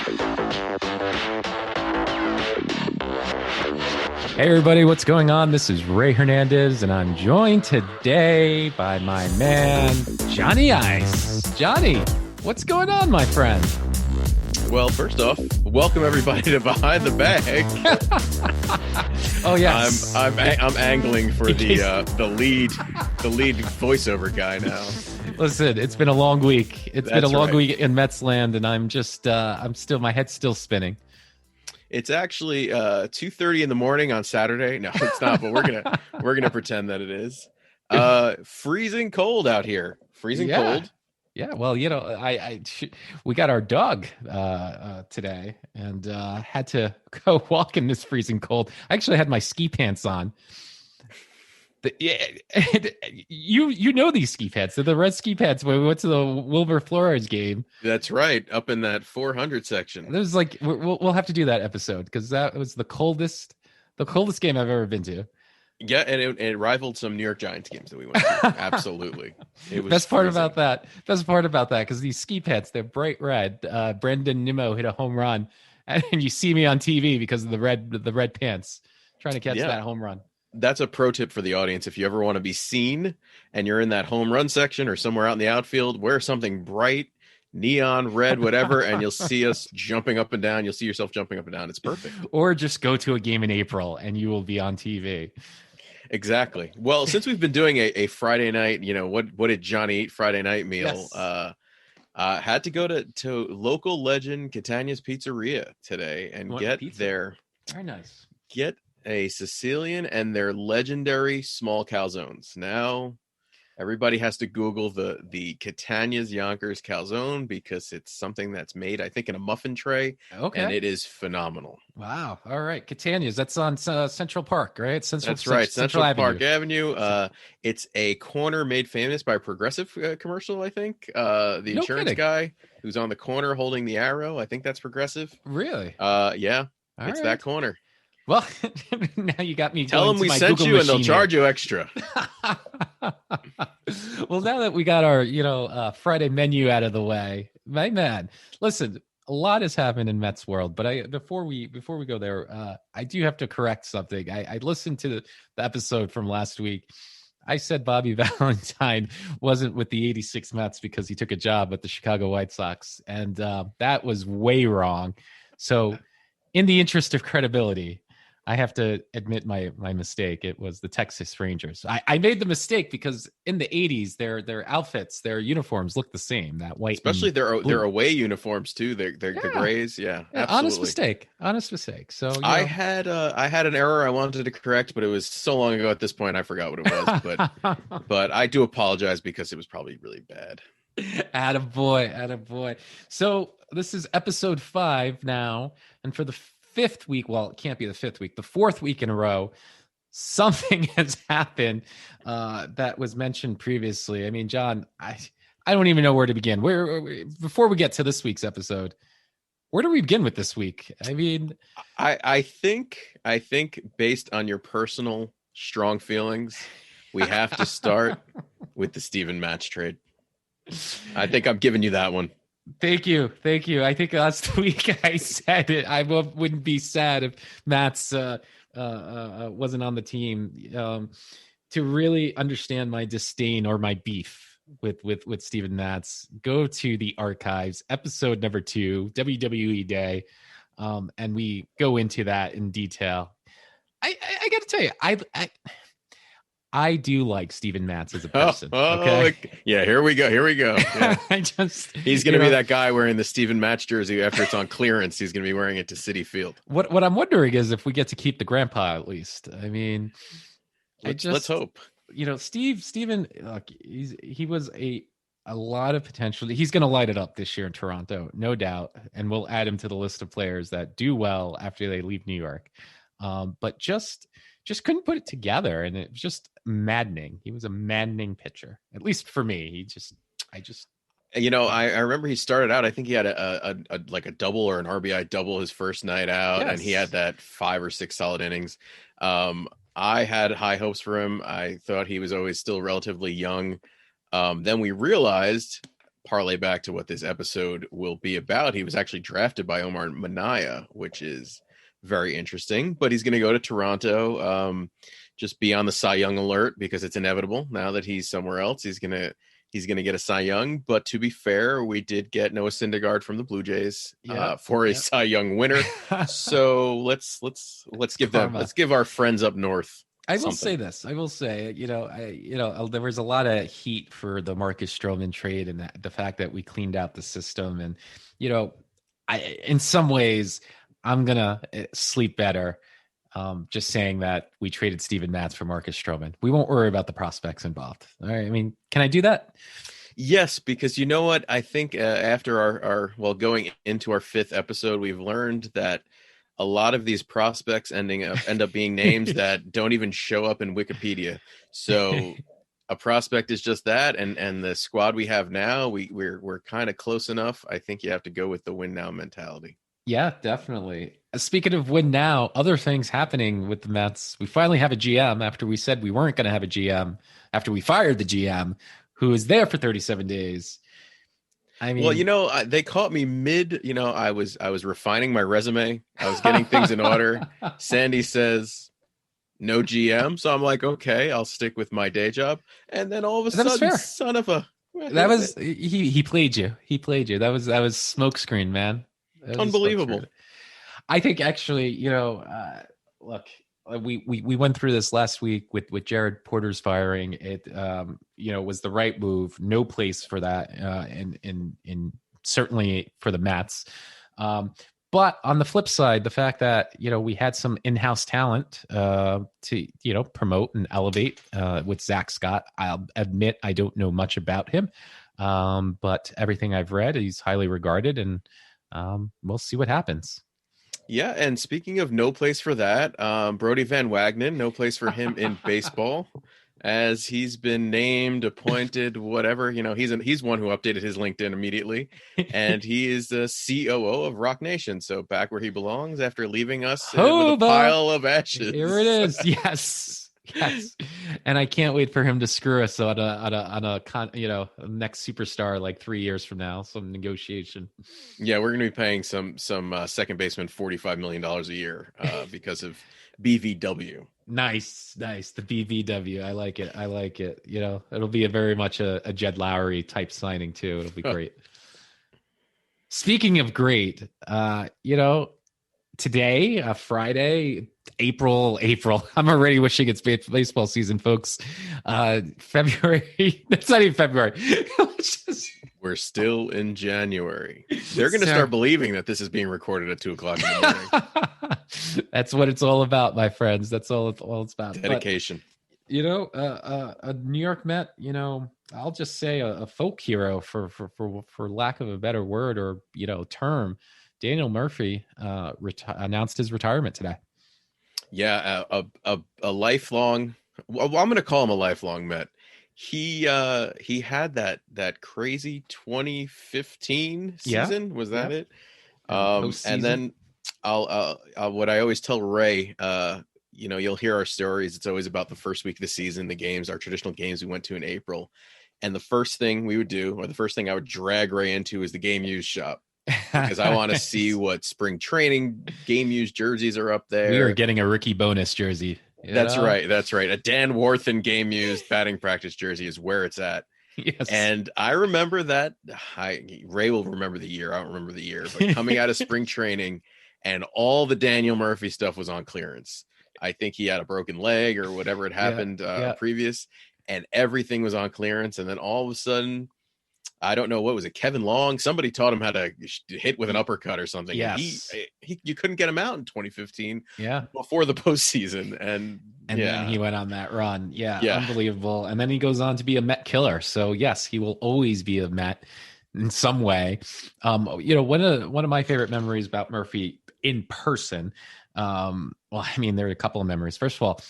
Hey everybody, what's going on? This is Ray Hernandez, and I'm joined today by my man, Johnny Ice. Johnny, what's going on, my friend? Well, first off, welcome everybody to Behind the Bag. Oh yes, I'm angling for the lead voiceover guy now. Listen, it's been a long week. It's been a long right. week in Mets land, and I'm still, my head's still spinning. It's actually 2:30 in the morning on Saturday. No, it's not, but we're gonna pretend that it is. Freezing cold out here. Freezing cold. Yeah, well, we got our dog today, and had to go walk in this freezing cold. I actually had my ski pants on. You know these ski pants. They're the red ski pants when we went to the Wilbur Flores game. That's right, up in that 400 section. It was like we'll have to do that episode because that was the coldest game I've ever been to. Yeah, and it rivaled some New York Giants games that we went to. Absolutely. It was Best part about that, because these ski pants, they're bright red. Brendan Nimmo hit a home run, and you see me on TV because of the red pants, trying to catch that home run. That's a pro tip for the audience. If you ever want to be seen and you're in that home run section or somewhere out in the outfield, wear something bright, neon, red, whatever, and you'll see us jumping up and down. You'll see yourself jumping up and down. It's perfect. Or just go to a game in April and you will be on TV. Exactly. Well, since we've been doing a Friday night, what did Johnny eat Friday night meal? Yes. Had to go to local legend Catania's Pizzeria today and get very nice. Get a Sicilian and their legendary small calzones. Now everybody has to Google the Catania's Yonkers calzone because it's something that's made, I think, in a muffin tray. Okay. And it is phenomenal. Wow. All right. Catania's. That's on Central Park, right? That's right. Central Park Avenue. So, it's a corner made famous by Progressive commercial, I think. The insurance guy who's on the corner holding the arrow. I think that's Progressive. Really? Yeah. It's that corner. Well, now you got me. Tell them we sent you and they'll charge you extra. Well, now that we got our, Friday menu out of the way, my man, listen, a lot has happened in Mets world, but before we go there, I do have to correct something. I listened to the episode from last week. I said Bobby Valentine wasn't with the 86 Mets because he took a job at the Chicago White Sox. And that was way wrong. So in the interest of credibility, I have to admit my mistake. It was the Texas Rangers. I made the mistake because in the 80s, their outfits, their uniforms look the same. That white, especially their away uniforms too. They're the grays. Yeah, absolutely. Honest mistake. So I had an error I wanted to correct, but it was so long ago at this point I forgot what it was. But I do apologize because it was probably really bad. Attaboy. So this is episode 5 now, and for the fifth week, well, it can't be the fifth week, the fourth week in a row, something has happened that was mentioned previously. I mean, John, I don't even know where to begin. Before we get to this week's episode, where do we begin with this week? I mean, I think based on your personal strong feelings, we have to start with the Steven Matz trade. I think I'm giving you that one. Thank you. I think last week I said it. I wouldn't be sad if Matz wasn't on the team. To really understand my disdain or my beef with Steven Matz, go to the archives, episode number 2, WWE Day, and we go into that in detail. I got to tell you, I do like Steven Matz as a person. Okay. Yeah, here we go. Yeah. He's going to be that guy wearing the Steven Matz jersey after it's on clearance. He's going to be wearing it to Citi Field. What I'm wondering is if we get to keep the grandpa at least. I mean, let's hope. Steven, look, he was a lot of potential. He's going to light it up this year in Toronto, no doubt, and we'll add him to the list of players that do well after they leave New York. But just couldn't put it together, and it was just maddening. He was a maddening pitcher, at least for me. I remember he started out, I think he had a double or an RBI double his first night out. Yes. And he had that 5 or 6 solid innings. I had high hopes for him. I thought he was always still relatively young. Then we realized parlay back to what this episode will be about, he was actually drafted by Omar Minaya, which is very interesting. But he's going to go to Toronto. Just be on the Cy Young alert because it's inevitable now that he's somewhere else. He's gonna get a Cy Young. But to be fair, we did get Noah Syndergaard from the Blue Jays for a Cy Young winner. So let's give our friends up north. I will say this. I will say, there was a lot of heat for the Marcus Stroman trade and the fact that we cleaned out the system. And, in some ways, I'm going to sleep better just saying that we traded Steven Matz for Marcus Stroman. We won't worry about the prospects involved. All right. I mean, can I do that? Yes, because you know what? I think after our going into our 5th episode, we've learned that a lot of these prospects end up being names that don't even show up in Wikipedia. So a prospect is just that, and the squad we have now, we're kind of close enough. I think you have to go with the win now mentality. Yeah, definitely. Speaking of win now, other things happening with the Mets. We finally have a GM after we said we weren't going to have a GM after we fired the GM who was there for 37 days. I mean, well, they caught me mid, I was refining my resume. I was getting things in order. Sandy says no GM. So I'm like, okay, I'll stick with my day job. And then all of a sudden, son of a, that was, he played you. He played you. That was smokescreen, man. Unbelievable. I think actually, look, we went through this last week with Jared Porter's firing. It was the right move. No place for that in certainly for the Mets. But on the flip side, the fact that we had some in-house talent to promote and elevate with Zach Scott. I'll admit I don't know much about him, but everything I've read, he's highly regarded, and we'll see what happens. Yeah, and speaking of no place for that, Brody Van Wagenen, no place for him in baseball, as he's been named, appointed, whatever. He's one who updated his LinkedIn immediately, and he is the COO of Rock Nation. So back where he belongs after leaving us with a pile of ashes. Here it is. Yes. And I can't wait for him to screw us on a next superstar like 3 years from now, some negotiation. Yeah, we're going to be paying some second baseman $45 million a year because of BVW. Nice. The BVW. I like it. It'll be a very much a Jed Lowry type signing too. It'll be great. Speaking of great, today, Friday, April. I'm already wishing it's baseball season, folks. February. That's not even February. We're still in January. They're going to start believing that this is being recorded at 2:00 in the morning. That's what it's all about, my friends. That's all it's about. Dedication. But, a New York Met, I'll just say a folk hero for lack of a better word or, term. Daniel Murphy announced his retirement today. Yeah, a lifelong. Well, I'm going to call him a lifelong Met. He had that crazy 2015 season. Yeah. Was that it? And then I'll what I always tell Ray. You'll hear our stories. It's always about the first week of the season, the games, our traditional games we went to in April. And the first thing we would do, or the first thing I would drag Ray into, is the game used shop. Because I want to see what spring training game used jerseys are up there. We are getting a rookie bonus jersey. That's right. A Dan Warthen game used batting practice jersey is where it's at. Yes. And I remember that. Ray will remember the year. I don't remember the year, but coming out of spring training, and all the Daniel Murphy stuff was on clearance. I think he had a broken leg or whatever had happened previous, and everything was on clearance. And then all of a sudden, I don't know, what was it, Kevin Long? Somebody taught him how to hit with an uppercut or something. Yes. You couldn't get him out in 2015 before the postseason. And then he went on that run. Yeah, unbelievable. And then he goes on to be a Met killer. So, yes, he will always be a Met in some way. One of my favorite memories about Murphy in person, there are a couple of memories. First of all,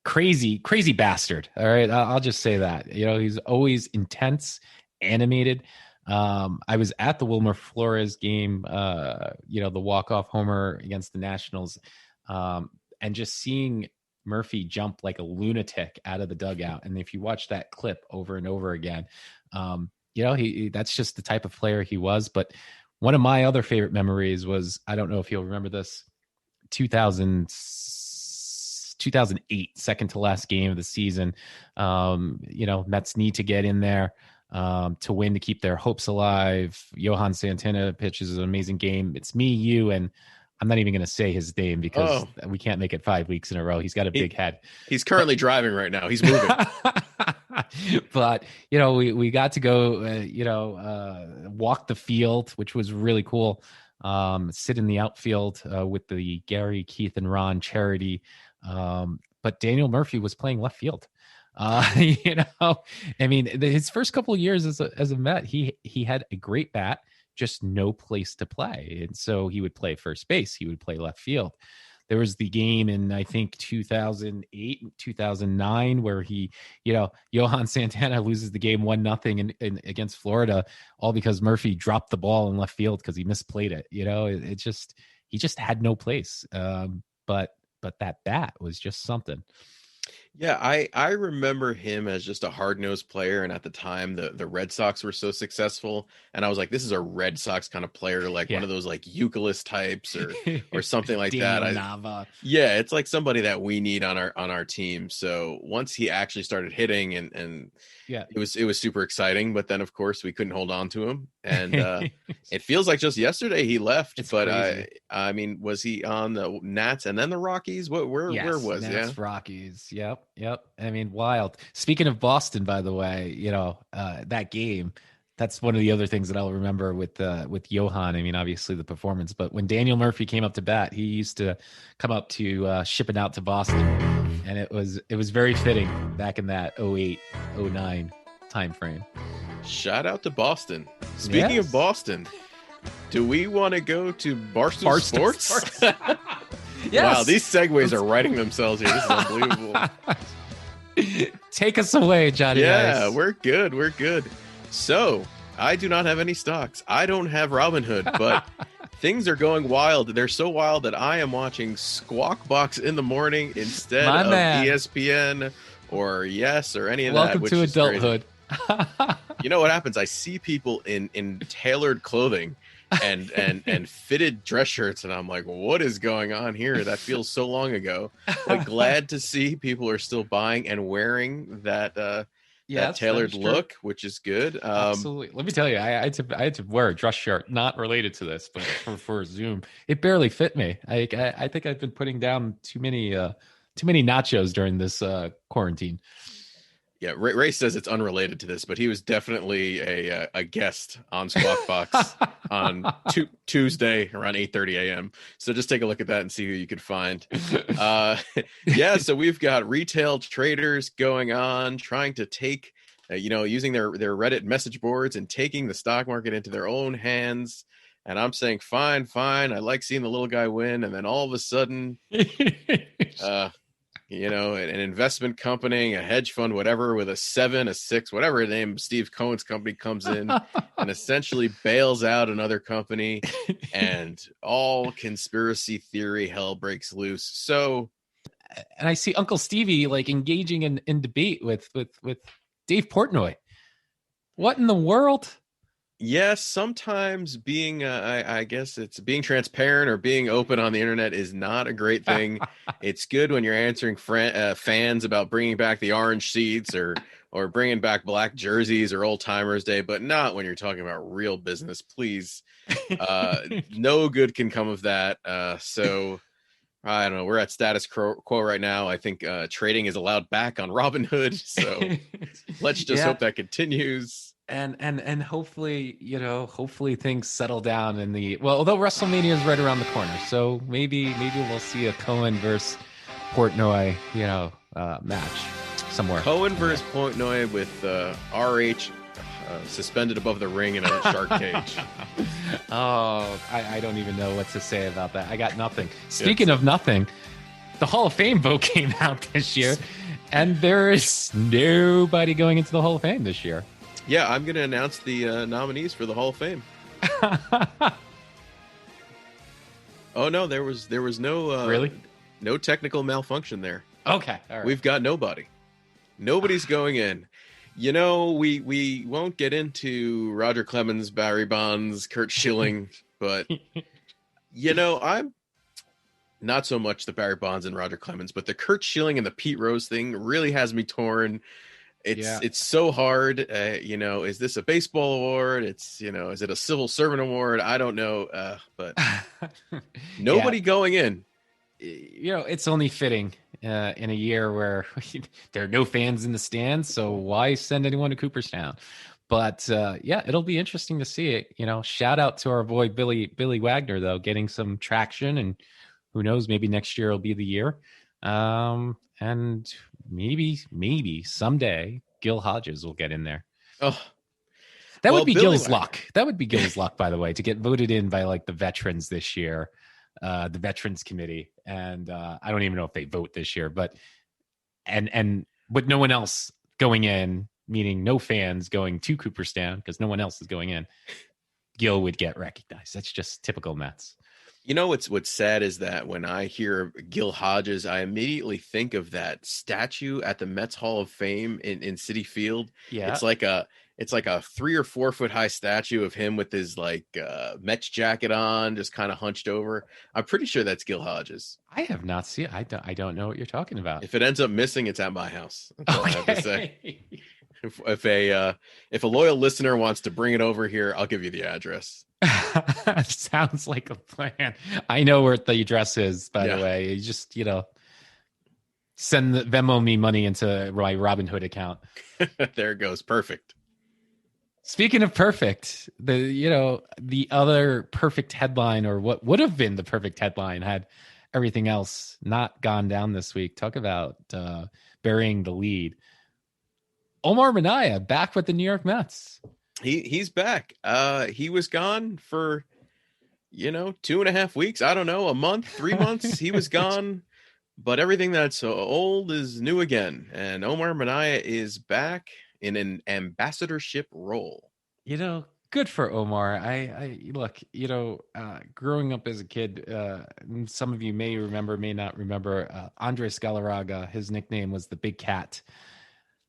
crazy bastard. All right, I'll just say that. He's always intense, animated. I was at the Wilmer Flores game, the walk-off homer against the Nationals, and just seeing Murphy jump like a lunatic out of the dugout. And if you watch that clip over and over again, that's just the type of player he was. But one of my other favorite memories was, I don't know if you'll remember this, 2008, second to last game of the season. Mets need to get in there to win, to keep their hopes alive. Johan Santana pitches an amazing game. It's me, you, and I'm not even going to say his name because we can't make it 5 weeks in a row. He's got a big head. He's currently driving right now. He's moving. But, we got to go, walk the field, which was really cool. Sit in the outfield with the Gary, Keith, and Ron charity. But Daniel Murphy was playing left field. His first couple of years as a Met, he had a great bat, just no place to play. And so he would play first base. He would play left field. There was the game in, I think, 2008, 2009, where Johan Santana loses the game 1-0 in against Florida, all because Murphy dropped the ball in left field because he misplayed it. He just had no place. But that bat was just something. Yeah, I remember him as just a hard-nosed player, and at the time the Red Sox were so successful, and I was like, this is a Red Sox kind of player, like one of those like Euclid types or something like that. Nava. Yeah, it's like somebody that we need on our team. So once he actually started hitting, and it was super exciting. But then of course we couldn't hold on to him, and it feels like just yesterday he left. It's but crazy. I mean, was he on the Nats and then the Rockies? Where was Nats, Rockies? Yep. I mean, wild. Speaking of Boston, by the way, that game, that's one of the other things that I'll remember with Johan. I mean, obviously the performance, but when Daniel Murphy came up to bat, he used to come up to shipping out to Boston, and it was very fitting back in that 08, 09 time frame. Shout out to Boston. Speaking of Boston, do we want to go to Barstool Sports? Yes. Wow, these segues are writing themselves here. This is unbelievable. Take us away, Johnny. Yeah, Ice. We're good. So, I do not have any stocks. I don't have Robinhood, but things are going wild. They're so wild that I am watching Squawk Box in the morning instead of ESPN or Yes or any of Welcome that. to adulthood. You know what happens? I see people in tailored clothing and fitted dress shirts, and I'm like, what is going on here? That feels so long ago. But glad to see people are still buying and wearing that tailored look, which is good. Absolutely. Let me tell you, I had to wear a dress shirt, not related to this, but for Zoom, it barely fit me. I think I've been putting down too many nachos during this quarantine. Yeah, Ray says it's unrelated to this, but he was definitely a guest on Squawk Box on Tuesday around 8:30 a.m. So just take a look at that and see who you could find. So we've got retail traders going on, trying to take, using their Reddit message boards and taking the stock market into their own hands. And I'm saying, fine. I like seeing the little guy win. And then all of a sudden, an investment company, a hedge fund, whatever, with a 7, a 6, whatever the name, Steve Cohen's company comes in and essentially bails out another company, and all conspiracy theory hell breaks loose. So, and I see Uncle Stevie like engaging in debate with Dave Portnoy. What in the world? Yes, sometimes being, I guess it's being transparent or being open on the internet is not a great thing. It's good when you're answering fans about bringing back the orange seats or bringing back black jerseys or old timers day, but not when you're talking about real business. Please, no good can come of that. So I don't know. We're at status quo right now. I think trading is allowed back on Robinhood. So let's just hope that continues. And hopefully, hopefully things settle down although WrestleMania is right around the corner. So maybe we'll see a Cohen versus Portnoy, match somewhere. Cohen versus Portnoy with RH suspended above the ring in a shark cage. Oh, I don't even know what to say about that. I got nothing. Speaking of nothing, the Hall of Fame vote came out this year, and there is nobody going into the Hall of Fame this year. Yeah, I'm going to announce the nominees for the Hall of Fame. Oh no, there was no really no technical malfunction there. Okay, all right. We've got nobody. Nobody's going in. We won't get into Roger Clemens, Barry Bonds, Kurt Schilling, but I'm not so much the Barry Bonds and Roger Clemens, but the Kurt Schilling and the Pete Rose thing really has me torn. It's Yeah. it's so hard. Is this a baseball award? Is it a civil servant award? I don't know, but Yeah. nobody going in. It's only fitting in a year where there are no fans in the stands, so why send anyone to Cooperstown? But yeah, it'll be interesting to see it. Shout out to our boy Billy Wagner though, getting some traction, and who knows, maybe next year will be the year. And maybe someday Gil Hodges will get in there. Oh, That would be Billy Gil's Wagner. luck. That would be Gil's luck, by the way, to get voted in by like the veterans this year, the Veterans Committee. And I don't even know if they vote this year, but with no one else going in, meaning no fans going to Cooperstown because no one else is going in, Gil would get recognized. That's just typical Mets. What's sad is that when I hear Gil Hodges, I immediately think of that statue at the Mets Hall of Fame in Citi Field. Yeah. It's like a 3 or 4 foot high statue of him with his Mets jacket on, just kind of hunched over. I'm pretty sure that's Gil Hodges. I have not seen. I don't know what you're talking about. If it ends up missing, it's at my house. That's all I have to say. Okay. If a loyal listener wants to bring it over here, I'll give you the address. Sounds like a plan. I know where the address is, by the way. You just, Venmo me money into my Robinhood account. There it goes. Perfect. Speaking of perfect, the other perfect headline, or what would have been the perfect headline had everything else not gone down this week. Talk about burying the lead. Omar Minaya back with the New York Mets. He's back. He was gone for 2.5 weeks. I don't know, a month, 3 months. He was gone, but everything that's old is new again. And Omar Minaya is back in an ambassadorship role. Good for Omar. I look, growing up as a kid, some of you may remember, may not remember, Andres Galarraga, his nickname was the Big Cat.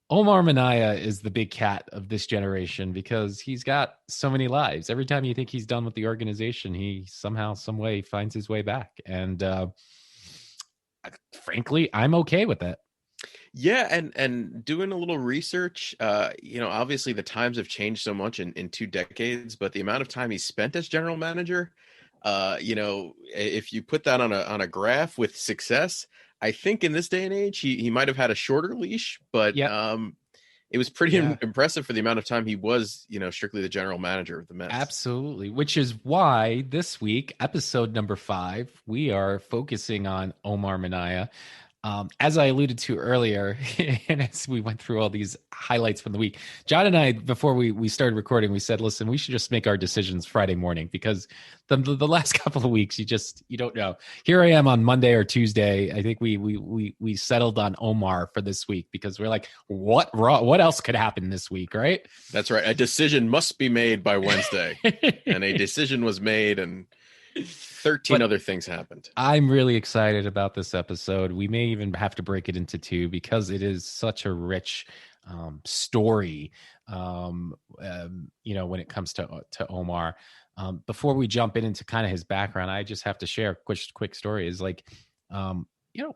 Omar Minaya is the big cat of this generation because he's got so many lives. Every time you think he's done with the organization, he somehow, some way finds his way back. And frankly, I'm okay with it. Yeah, and doing a little research, obviously the times have changed so much in 2 decades, but the amount of time he spent as general manager, if you put that on a graph with success, I think in this day and age, he might have had a shorter leash, but it was pretty impressive for the amount of time he was, strictly the general manager of the Mets. Absolutely, which is why this week, episode number 5, we are focusing on Omar Minaya. As I alluded to earlier, and as we went through all these highlights from the week, John and I, before we started recording, we said, listen, we should just make our decisions Friday morning because the last couple of weeks, you don't know. Here I am on Monday or Tuesday. I think we settled on Omar for this week because we're like, what else could happen this week, right? That's right. A decision must be made by Wednesday. And a decision was made, and 13 other things happened. I'm really excited about this episode. We may even have to break it into 2 because it is such a rich story, when it comes to Omar. Before we jump into kind of his background, I just have to share a quick story. Is like,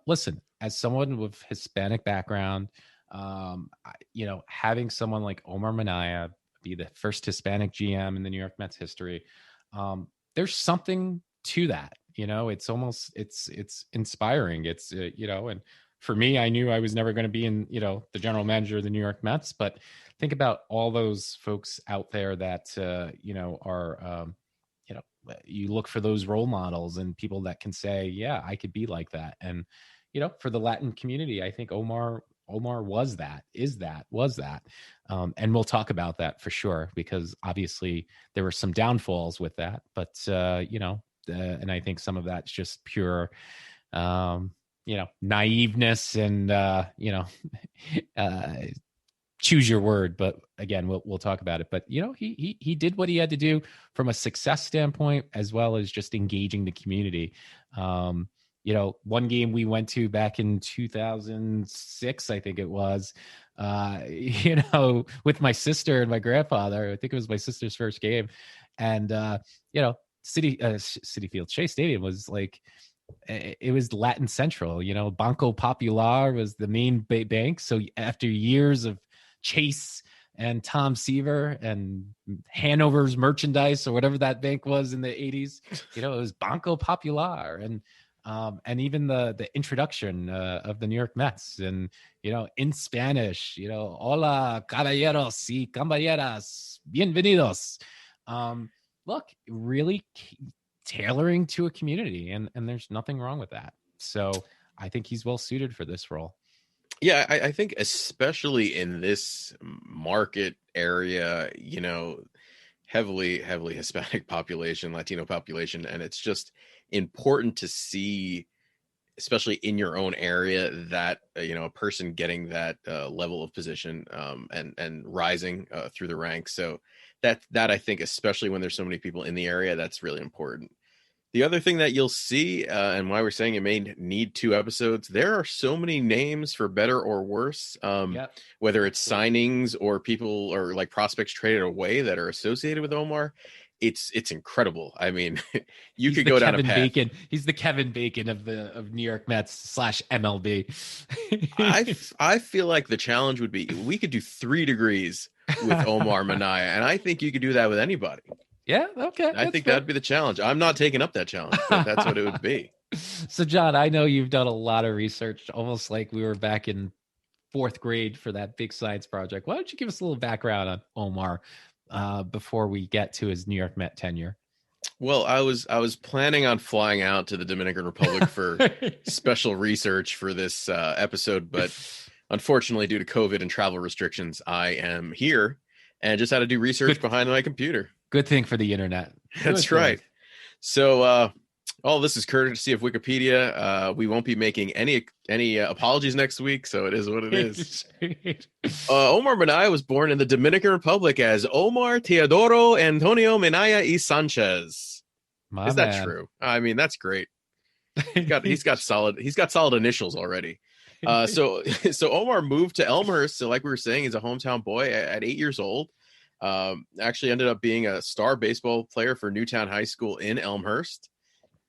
listen, as someone with Hispanic background, having someone like Omar Minaya be the first Hispanic GM in the New York Mets history, there's something to that. It's almost, it's inspiring. It's, and for me, I knew I was never going to be in, the general manager of the New York Mets, but think about all those folks out there that, are, you look for those role models and people that can say, yeah, I could be like that. And, for the Latin community, I think Omar was that. And we'll talk about that for sure, because obviously there were some downfalls with that, but, and I think some of that's just pure, naiveness and, choose your word. But again, we'll talk about it. But, he did what he had to do from a success standpoint, as well as just engaging the community. One game we went to back in 2006, I think it was, with my sister and my grandfather. I think it was my sister's first game. And, City Field, Shea Stadium was like, it was Latin Central, Banco Popular was the main bank. So after years of Chase and Tom Seaver and Hanover's merchandise or whatever that bank was in the 80s, it was Banco Popular. And even the introduction of the New York Mets, and in Spanish, hola caballeros y caballeras, bienvenidos. Look, really tailoring to a community, and there's nothing wrong with that. So I think he's well suited for this role. Yeah, I think especially in this market area, heavily Hispanic population, Latino population, and it's just important to see, especially in your own area, that a person getting that level of position and rising through the ranks. So that I think, especially when there's so many people in the area, that's really important. The other thing that you'll see, and why we're saying it may need 2 episodes, there are so many names, for better or worse, whether it's signings or people or like prospects traded away that are associated with Omar. It's incredible. I mean, you could go down a path. Bacon. He's the Kevin Bacon of New York Mets / MLB. I feel like the challenge would be, we could do 3 degrees with Omar Minaya, and I think you could do that with anybody. Yeah, okay. I think that'd be the challenge. I'm not taking up that challenge, but that's what it would be. So, John, I know you've done a lot of research, almost like we were back in 4th grade for that big science project. Why don't you give us a little background on Omar before we get to his New York Met tenure? Well, I was planning on flying out to the Dominican Republic for special research for this episode, but unfortunately, due to COVID and travel restrictions, I am here and just had to do research behind my computer. Good thing for the internet. That's right. So all this is courtesy of Wikipedia. We won't be making any apologies next week, so it is what it is. Omar Minaya was born in the Dominican Republic as Omar Teodoro Antonio Minaya y Sanchez. Is that true? I mean, that's great. He's got solid initials already. So Omar moved to Elmhurst. So like we were saying, he's a hometown boy at 8 years old. Actually ended up being a star baseball player for Newtown High School in Elmhurst.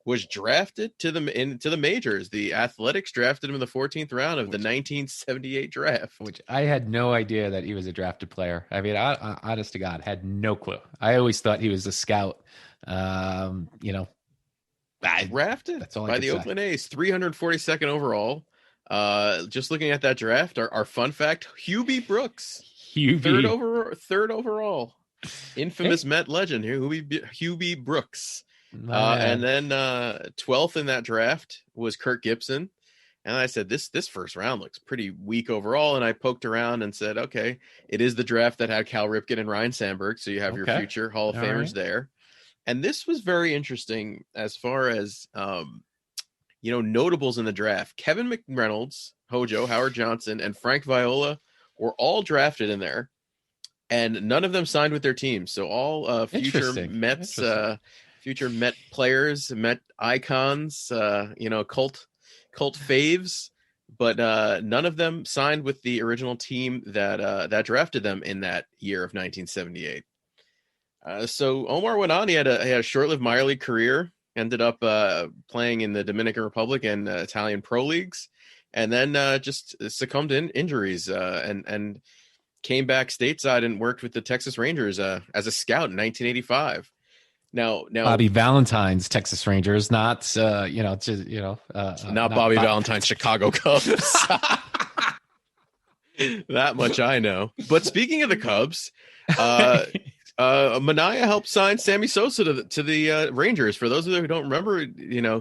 Was drafted into the majors. The Athletics drafted him in the 14th round of the 1978 draft. Which I had no idea that he was a drafted player. I mean, I honest to God, had no clue. I always thought he was a scout. Drafted that's all by the Oakland A's, 342nd overall. Just looking at that draft, our fun fact: Hubie Brooks. Third overall, infamous Met legend here, Hubie Brooks. And then 12th in that draft was Kirk Gibson. And I said, this first round looks pretty weak overall. And I poked around and said, okay, it is the draft that had Cal Ripken and Ryan Sandberg. So you have your future Hall of Famers there. And this was very interesting as far as, notables in the draft. Kevin McReynolds, Hojo, Howard Johnson, and Frank Viola were all drafted in there, and none of them signed with their teams. So all future Mets, future Met players, Met icons, cult faves, but none of them signed with the original team that drafted them in that year of 1978. So Omar went on. He had a short-lived minor league career. Ended up playing in the Dominican Republic and Italian pro leagues. And then just succumbed to injuries and came back stateside and worked with the Texas Rangers as a scout in 1985. Now Bobby Valentine's Texas Rangers, not not Bobby Valentine's Chicago Cubs. That much I know. But speaking of the Cubs, Minaya helped sign Sammy Sosa to the Rangers. For those of you who don't remember,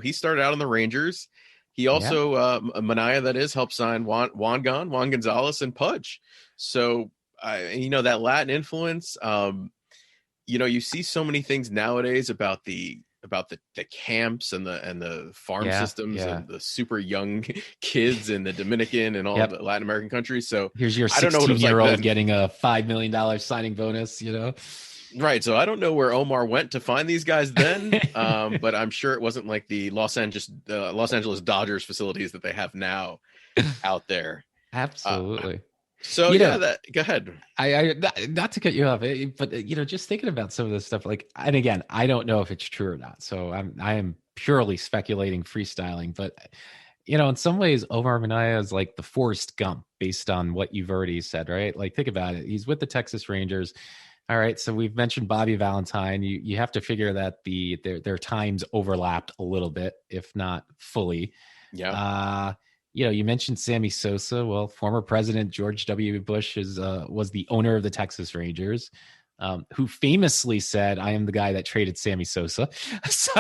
he started out on the Rangers. He also, Minaya, that is, helped sign Juan Gonzalez, and Pudge. So, that Latin influence, you see so many things nowadays about the camps and the farm systems and the super young kids in the Dominican and all the Latin American countries. So here's your 16-year-old getting a $5 million signing bonus, Right. So I don't know where Omar went to find these guys then, but I'm sure it wasn't like the Los Angeles Dodgers facilities that they have now out there. Absolutely. So You yeah, know, that go ahead. not to cut you off, but just thinking about some of this stuff, like, and again, I don't know if it's true or not, so I am purely speculating, freestyling. But in some ways, Omar Minaya is like the Forrest Gump, based on what you've already said, right? Like, think about it. He's with the Texas Rangers. All right, so we've mentioned Bobby Valentine. You have to figure that their times overlapped a little bit, if not fully. Yeah. Uh, you mentioned Sammy Sosa. Well, former President George W. Bush was the owner of the Texas Rangers, who famously said, "I am the guy that traded Sammy Sosa." So,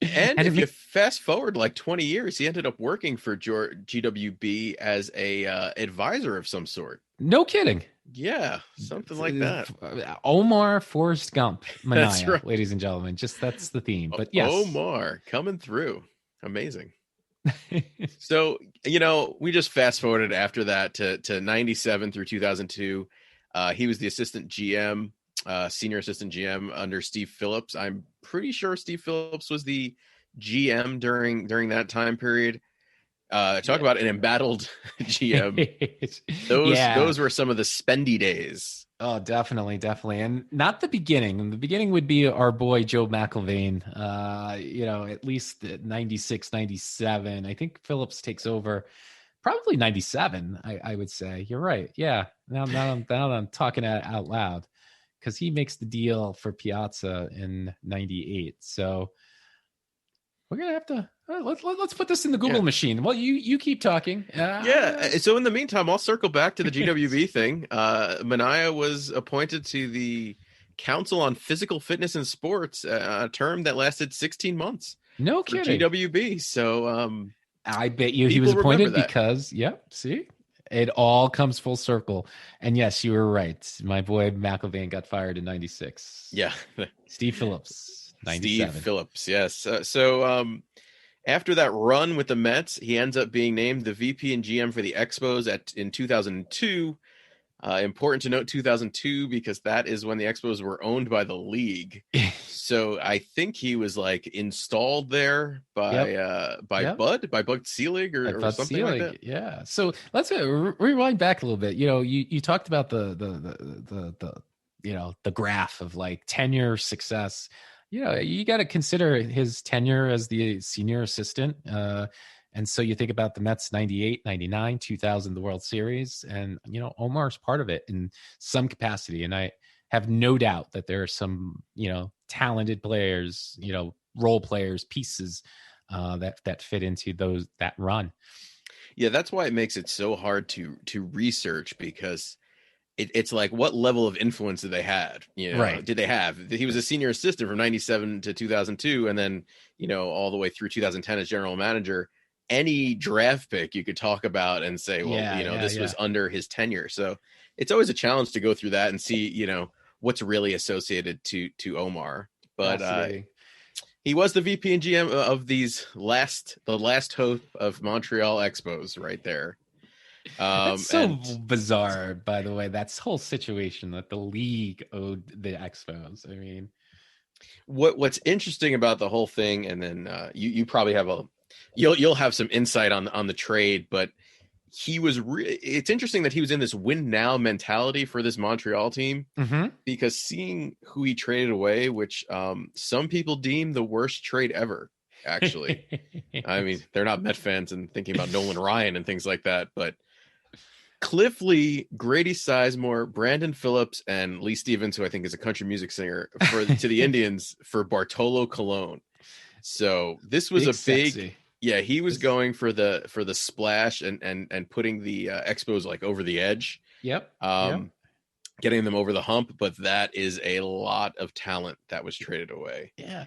And and if you fast forward like 20 years, he ended up working for GWB as a advisor of some sort. no kidding. Yeah, something like that. Omar Forrest Gump That's Minaya, right. ladies and gentlemen. Just that's the theme. But yes. Omar coming through. Amazing. So, we just fast forwarded after that to 97 through 2002. He was the assistant GM, senior assistant GM under Steve Phillips. I'm pretty sure Steve Phillips was the GM during that time period. Talk about an embattled GM. Those Yeah. those were some of the spendy days. Oh, definitely, definitely. And not the beginning. And the beginning would be our boy Joe McIlvain. At least 96, 97. I think Phillips takes over probably 97, I would say. You're right. Yeah. Now I'm talking out loud, because he makes the deal for Piazza in 98. So we're gonna have to let's put this in the Google Yeah. machine. Well, you keep talking. Yeah. So in the meantime, I'll circle back to the GWB thing. Minaya was appointed to the Council on Physical Fitness and Sports, a term that lasted 16 months No for kidding. GWB. So I bet you he was people remember appointed that. because, yep, see, it all comes full circle. And yes, you were right. My boy McIlvain got fired in 96. Yeah. Steve Phillips, Steve 97. Phillips. Yes. After that run with the Mets, he ends up being named the VP and GM for the Expos in 2002. Important to note 2002 because that is when the Expos were owned by the league. So I think he was like installed there by Yep. Bud Selig or something like that. Yeah. So let's rewind back a little bit. You talked about the graph of like tenure success. You got to consider his tenure as the senior assistant. And so you think about the Mets 98, 99, 2000, the World Series, and, Omar's part of it in some capacity. And I have no doubt that there are some, talented players, role players, pieces that fit into that run. Yeah, that's why it makes it so hard to research, because it's like, what level of influence did they have? Right. Did they have? He was a senior assistant from 97 to 2002, and then, all the way through 2010 as general manager. Any draft pick you could talk about and say, well, this was under his tenure. So it's always a challenge to go through that and see, what's really associated to Omar. But he was the VP and GM of the last hope of Montreal Expos right there. That's so bizarre, by the way, that's whole situation that the league owed the Expos. I mean, what's interesting about the whole thing, and then you probably have you'll have some insight on the trade, but it's interesting that he was in this win now mentality for this Montreal team, because seeing who he traded away, which some people deem the worst trade ever, actually. I mean, they're not Met fans and thinking about Nolan Ryan and things like that, but Cliff Lee, Grady Sizemore, Brandon Phillips, and Lee Stevens, who I think is a country music singer, to the Indians for Bartolo Colon. So this was big. Yeah, he was going for the splash and putting the Expos like over the edge. Yep. Getting them over the hump, but that is a lot of talent that was traded away. Yeah.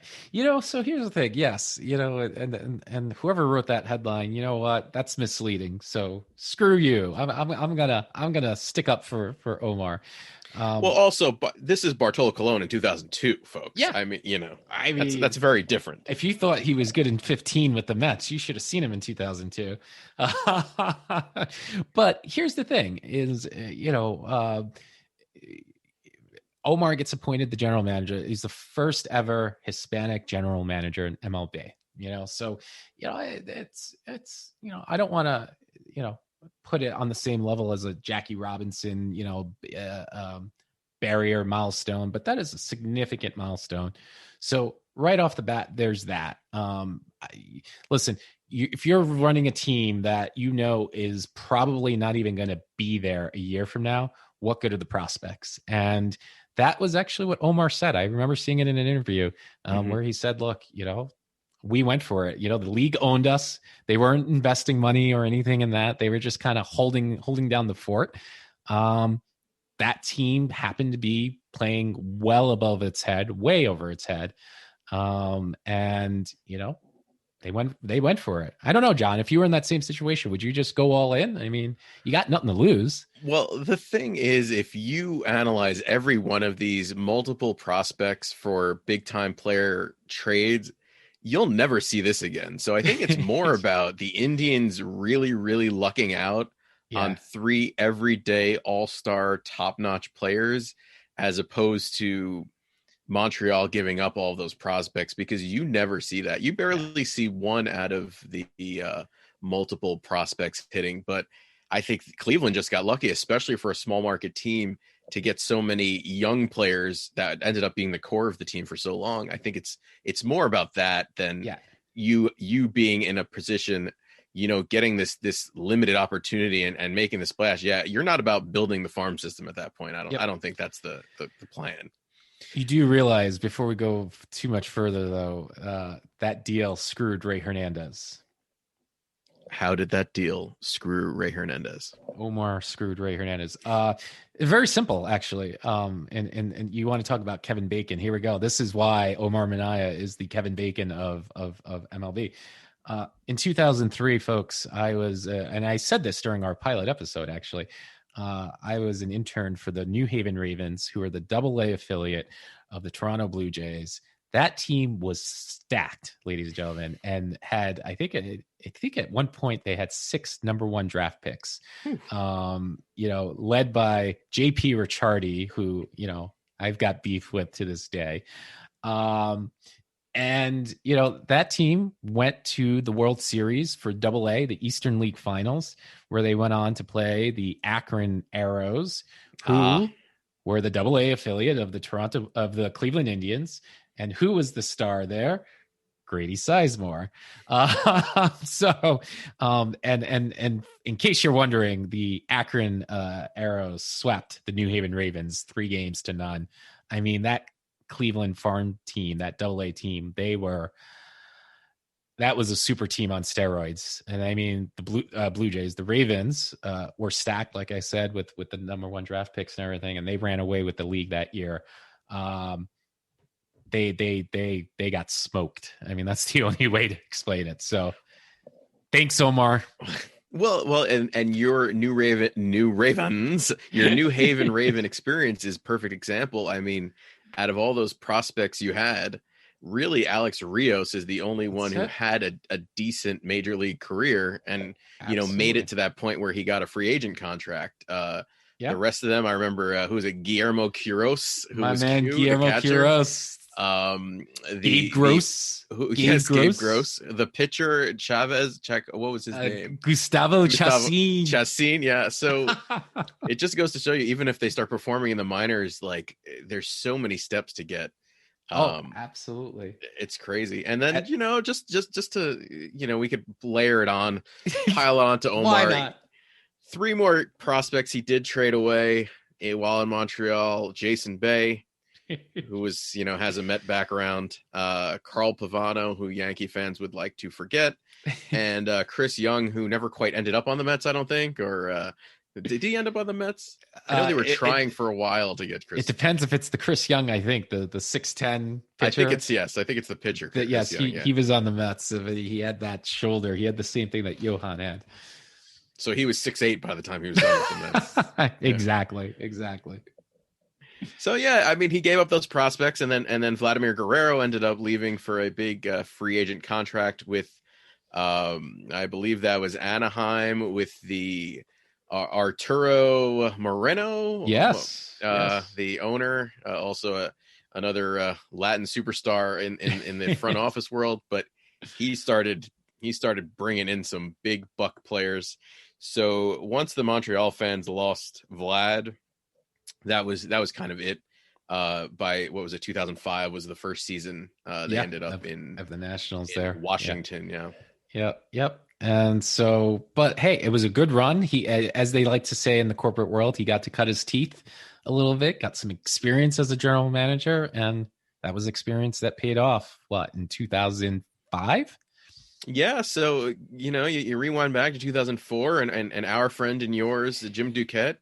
So here's the thing. Yes, and whoever wrote that headline, you know what? That's misleading. So screw you. I'm gonna stick up for Omar. Well, also, but this is Bartolo Colon in 2002, folks. Yeah. I mean, that's very different. If you thought he was good in 15 with the Mets, you should have seen him in 2002. But here's the thing: is Omar gets appointed the general manager. He's the first ever Hispanic general manager in MLB. So it's I don't want to put it on the same level as a Jackie Robinson, barrier milestone, but that is a significant milestone. So right off the bat, there's that. Listen, if you're running a team that is probably not even going to be there a year from now, what good are the prospects? And that was actually what Omar said. I remember seeing it in an interview where he said, look, we went for it. The league owned us. They weren't investing money or anything in that. They were just kind of holding down the fort. That team happened to be playing well above its head, way over its head. They went for it. I don't know, John, if you were in that same situation, would you just go all in? I mean, you got nothing to lose. Well, the thing is, if you analyze every one of these multiple prospects for big time player trades, you'll never see this again. So I think it's more about the Indians really, really lucking out on 3 everyday all-star top-notch players, as opposed to Montreal giving up all those prospects, because you never see that. You barely see one out of the multiple prospects hitting. But I think Cleveland just got lucky, especially for a small market team, to get so many young players that ended up being the core of the team for so long. I think it's more about that than you being in a position, getting this limited opportunity and making the splash. Yeah, you're not about building the farm system at that point. I don't think that's the plan. You do realize, before we go too much further, though, that deal screwed Ray Hernandez. How did that deal screw Ray Hernandez? Omar screwed Ray Hernandez. Very simple, actually. And you want to talk about Kevin Bacon? Here we go. This is why Omar Minaya is the Kevin Bacon of MLB. In 2003, folks, I was, and I said this during our pilot episode, actually. I was an intern for the New Haven Ravens, who are the AA affiliate of the Toronto Blue Jays. That team was stacked, ladies and gentlemen, and had, I think at one point they had 6 number 1 draft picks, led by JP Ricciardi, who, I've got beef with to this day. And, that team went to the World Series for AA, the Eastern League Finals, where they went on to play the Akron Arrows, who were the AA affiliate of the Cleveland Indians. And who was the star there? Grady Sizemore. And in case you're wondering, the Akron Arrows swept the New Haven Ravens 3-0. I mean, that Cleveland farm team, that AA team, that was a super team on steroids. And I mean, the Blue Jays, the Ravens were stacked, like I said, with the number 1 draft picks and everything, and they ran away with the league that year. They got smoked. I mean, that's the only way to explain it. So thanks, Omar. Well, and your New Ravens, your New Haven Raven experience is perfect example. I mean, out of all those prospects you had, really Alex Rios is the only one who had a decent major league career and, made it to that point where he got a free agent contract. The rest of them, I remember, who was it? Guillermo Quiros, Guillermo Quiros. Gabe Gross. Gabe Gross. The pitcher, Chavez. What was his name? Gustavo Chacin. Chacin, yeah. So it just goes to show you, even if they start performing in the minors, like there's so many steps to get. Absolutely. It's crazy. And then, just to, we could layer it on, pile on to Omar. Why not? 3 more prospects he did trade away while in Montreal. Jason Bay, who was, has a Met background. Carl Pavano, who Yankee fans would like to forget. And Chris Young, who never quite ended up on the Mets, I don't think. Or did he end up on the Mets? I know they were trying for a while to get Chris. It depends if it's the Chris Young, I think, the 6'10" pitcher. I think it's the pitcher. Yes, Young, he was on the Mets. He had that shoulder. He had the same thing that Johan had. So he was 6'8" by the time he was done with the Mets. Exactly. So yeah, I mean, he gave up those prospects, and then Vladimir Guerrero ended up leaving for a big free agent contract with, I believe that was Anaheim, with the Arturo Moreno. Yes. The owner, also another Latin superstar in the front office world, but he started bringing in some big buck players. So once the Montreal fans lost Vlad, that was kind of it. By what was it, 2005 was the first season. They ended up of the Nationals in there. Washington. Yeah. Yep. And so, but hey, it was a good run. He, as they like to say in the corporate world, he got to cut his teeth a little bit, got some experience as a general manager, and that was experience that paid off. What, in 2005? Yeah, so you rewind back to 2004, and our friend and yours, Jim Duquette,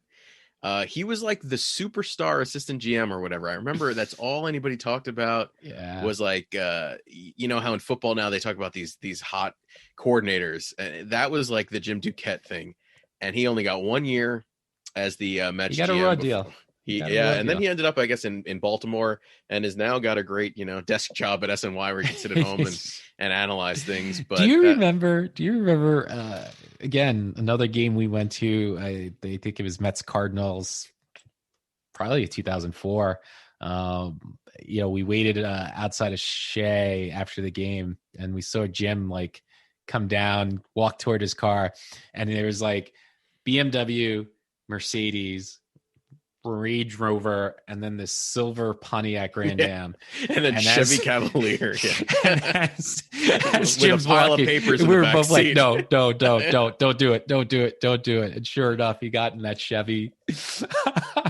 he was like the superstar assistant GM or whatever. I remember that's all anybody talked about. Yeah. Was like, how in football now they talk about these hot coordinators. That was like the Jim Duquette thing, and he only got 1 year as the Mets He got GM a raw deal. And then he ended up, I guess, in Baltimore, and has now got a great, desk job at SNY where he can sit at home and analyze things. But do you remember? Again, another game we went to? They think it was Mets Cardinals, probably 2004. We waited outside of Shea after the game, and we saw Jim like come down, walk toward his car, and there was like BMW, Mercedes, Range Rover, and then this silver Pontiac Grand Am, and then Chevy Cavalier. Yeah. as Jim's walking, we were both like, no, don't do it. And sure enough, he got in that Chevy.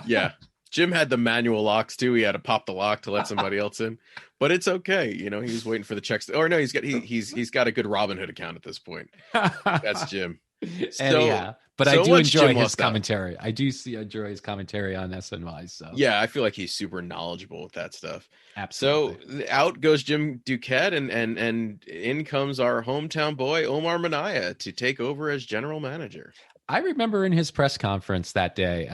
Yeah. Jim had the manual locks too. He had to pop the lock to let somebody else in, but it's okay. He was waiting for the checks. Or no, he's got a good Robinhood account at this point. That's Jim. But I do enjoy his commentary. I do enjoy his commentary on SNY. So yeah, I feel like he's super knowledgeable with that stuff. Absolutely. So out goes Jim Duquette, and in comes our hometown boy Omar Minaya to take over as general manager. I remember in his press conference that day,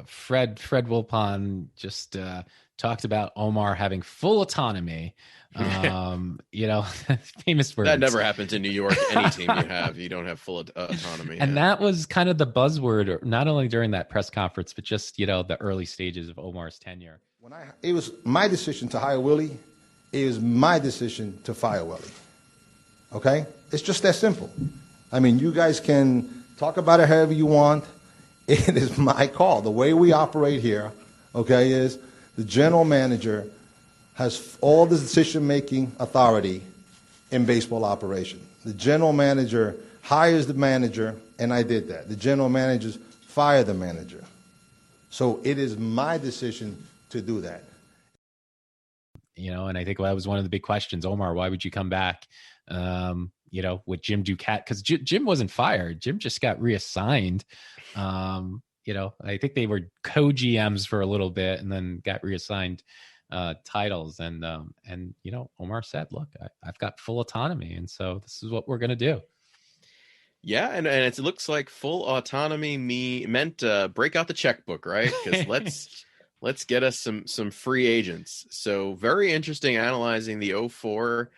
Fred Wilpon just talked about Omar having full autonomy. Famous words. That never happens in New York. Any team you don't have full autonomy. And that was kind of the buzzword, not only during that press conference, but just, the early stages of Omar's tenure. It was my decision to hire Willie. It was my decision to fire Willie. Okay? It's just that simple. I mean, you guys can talk about it however you want. It is my call. The way we operate here, okay, is the general manager has all the decision-making authority in baseball operation. The general manager hires the manager, and I did that. The general managers fire the manager. So it is my decision to do that. And I think that was one of the big questions. Omar, why would you come back? With Jim Duquette, because Jim wasn't fired. Jim just got reassigned. I think they were co-GMs for a little bit and then got reassigned titles. And Omar said, look, I've got full autonomy. And so this is what we're going to do. Yeah. And it looks like full autonomy meant break out the checkbook, right? Because let's get us some free agents. So very interesting analyzing the 04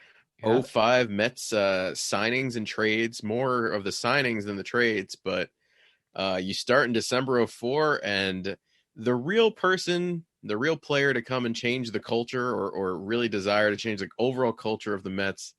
05 Mets signings and trades, more of the signings than the trades, but you start in December 04, and the real player to come and change the culture or really desire to change the overall culture of the Mets,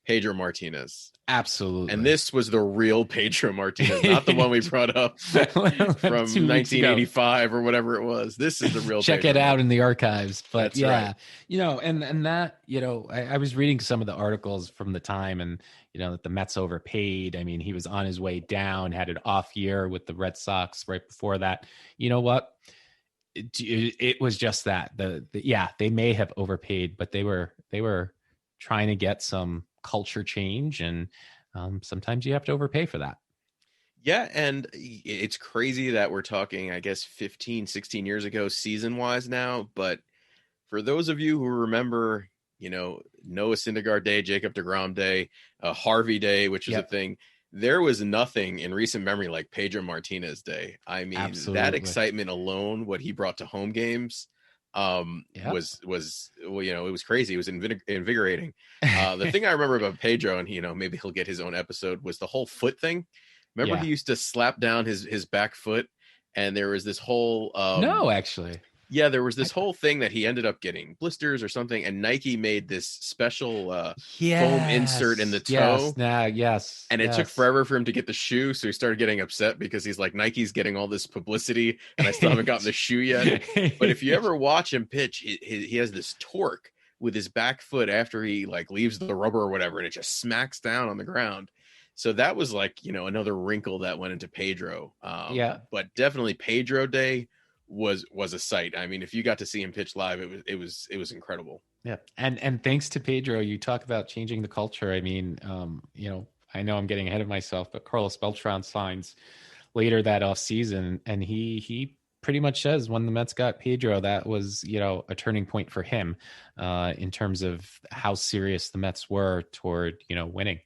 Pedro Martinez. Absolutely. And this was the real Pedro Martinez, not the one we brought up from 1985 or whatever it was. This is the real Check Pedro it out in the archives. But that's right. And that, I was reading some of the articles from the time, and, that the Mets overpaid. I mean, he was on his way down, had an off year with the Red Sox right before that. You know what? It was just that they may have overpaid, but they were trying to get some culture change, and sometimes you have to overpay for that. Yeah, and it's crazy that we're talking, I guess, 15, 16 years ago season-wise now, but for those of you who remember, Noah Syndergaard Day, Jacob deGrom Day, Harvey Day, which is a thing, there was nothing in recent memory like Pedro Martinez Day. I mean, Absolutely. That excitement alone, what he brought to home games, was it was crazy. It was invigorating. The thing I remember about Pedro, and maybe he'll get his own episode, was the whole foot thing. Remember he used to slap down his back foot, and there was this whole no, actually Yeah, there was this whole thing that he ended up getting blisters or something, and Nike made this special foam insert in the toe. And it took forever for him to get the shoe, so he started getting upset because he's like, Nike's getting all this publicity, and I still haven't gotten the shoe yet. But if you ever watch him pitch, he has this torque with his back foot after he like leaves the rubber or whatever, and it just smacks down on the ground. So that was like, another wrinkle that went into Pedro. But definitely Pedro Day was a sight. I mean, if you got to see him pitch live, it was incredible. Yeah. And thanks to Pedro, you talk about changing the culture. I mean, I know I'm getting ahead of myself, but Carlos Beltran signs later that off season, and he pretty much says when the Mets got Pedro, that was, a turning point for him in terms of how serious the Mets were toward, winning.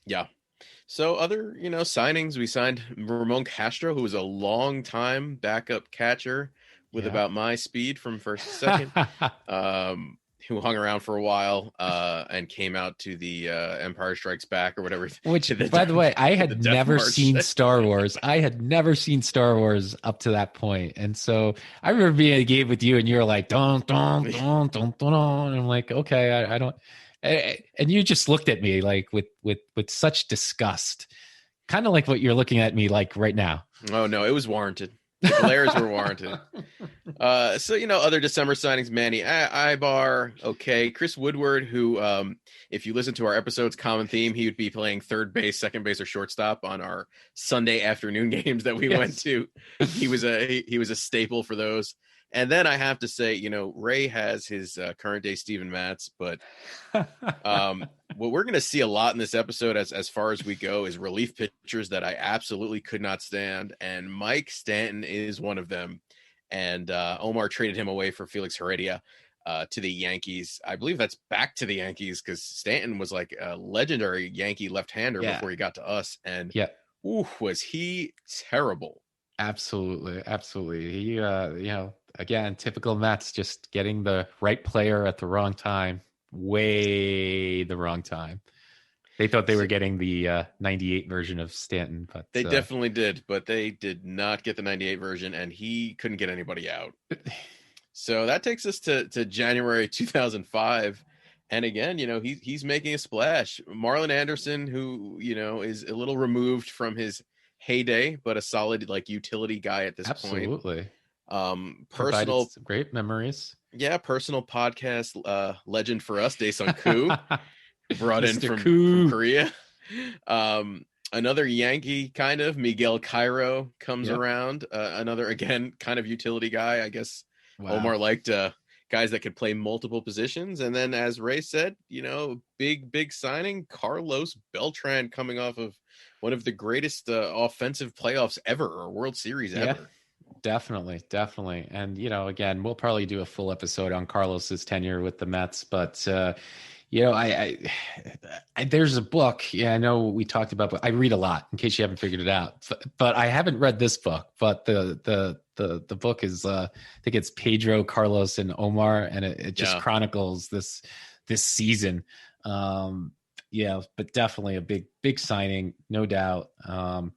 Yeah. So other, signings, we signed Ramon Castro, who was a long time backup catcher with about my speed from first to second, who hung around for a while and came out to the Empire Strikes Back or whatever. Which, by the way, I had never seen Star Wars. I had never seen Star Wars up to that point. And so I remember being at a game with you and you were like, dun, dun, dun, dun, dun, dun. And I'm like, okay, I don't. And you just looked at me like with such disgust, kind of like what you're looking at me like right now. Oh no, it was warranted. The glares were warranted. So other December signings: Manny Ibar, okay, Chris Woodward, who, if you listen to our episodes, common theme, he would be playing third base, second base, or shortstop on our Sunday afternoon games that we went to. He was a staple for those. And then I have to say, Ray has his current day Steven Matz, but what we're going to see a lot in this episode as far as we go is relief pitchers that I absolutely could not stand. And Mike Stanton is one of them. And Omar traded him away for Felix Heredia to the Yankees. I believe that's back to the Yankees because Stanton was like a legendary Yankee left-hander before he got to us. And was he terrible. Absolutely. He, again, typical Mets, just getting the right player at the wrong time, way the wrong time. They thought they were getting the 98 version of Stanton, but they definitely did, but they did not get the 98 version, and he couldn't get anybody out. So that takes us to January 2005. And again, he's making a splash. Marlon Anderson, who, is a little removed from his heyday, but a solid utility guy at this point. Absolutely. Personal great memories. Yeah, personal podcast legend for us, Dae-Sung Koo, brought in from Korea. Another Yankee kind of, Miguel Cairo comes around. Another, again, kind of utility guy. I guess Omar liked guys that could play multiple positions. And then, as Ray said, big signing, Carlos Beltran, coming off of one of the greatest offensive playoffs ever, or World Series ever. Definitely. And, again, we'll probably do a full episode on Carlos's tenure with the Mets, but, I there's a book. I know we talked about, but I read a lot in case you haven't figured it out, but I haven't read this book, but the book is, I think it's Pedro, Carlos, and Omar. And it just chronicles this season. But definitely a big signing, no doubt. And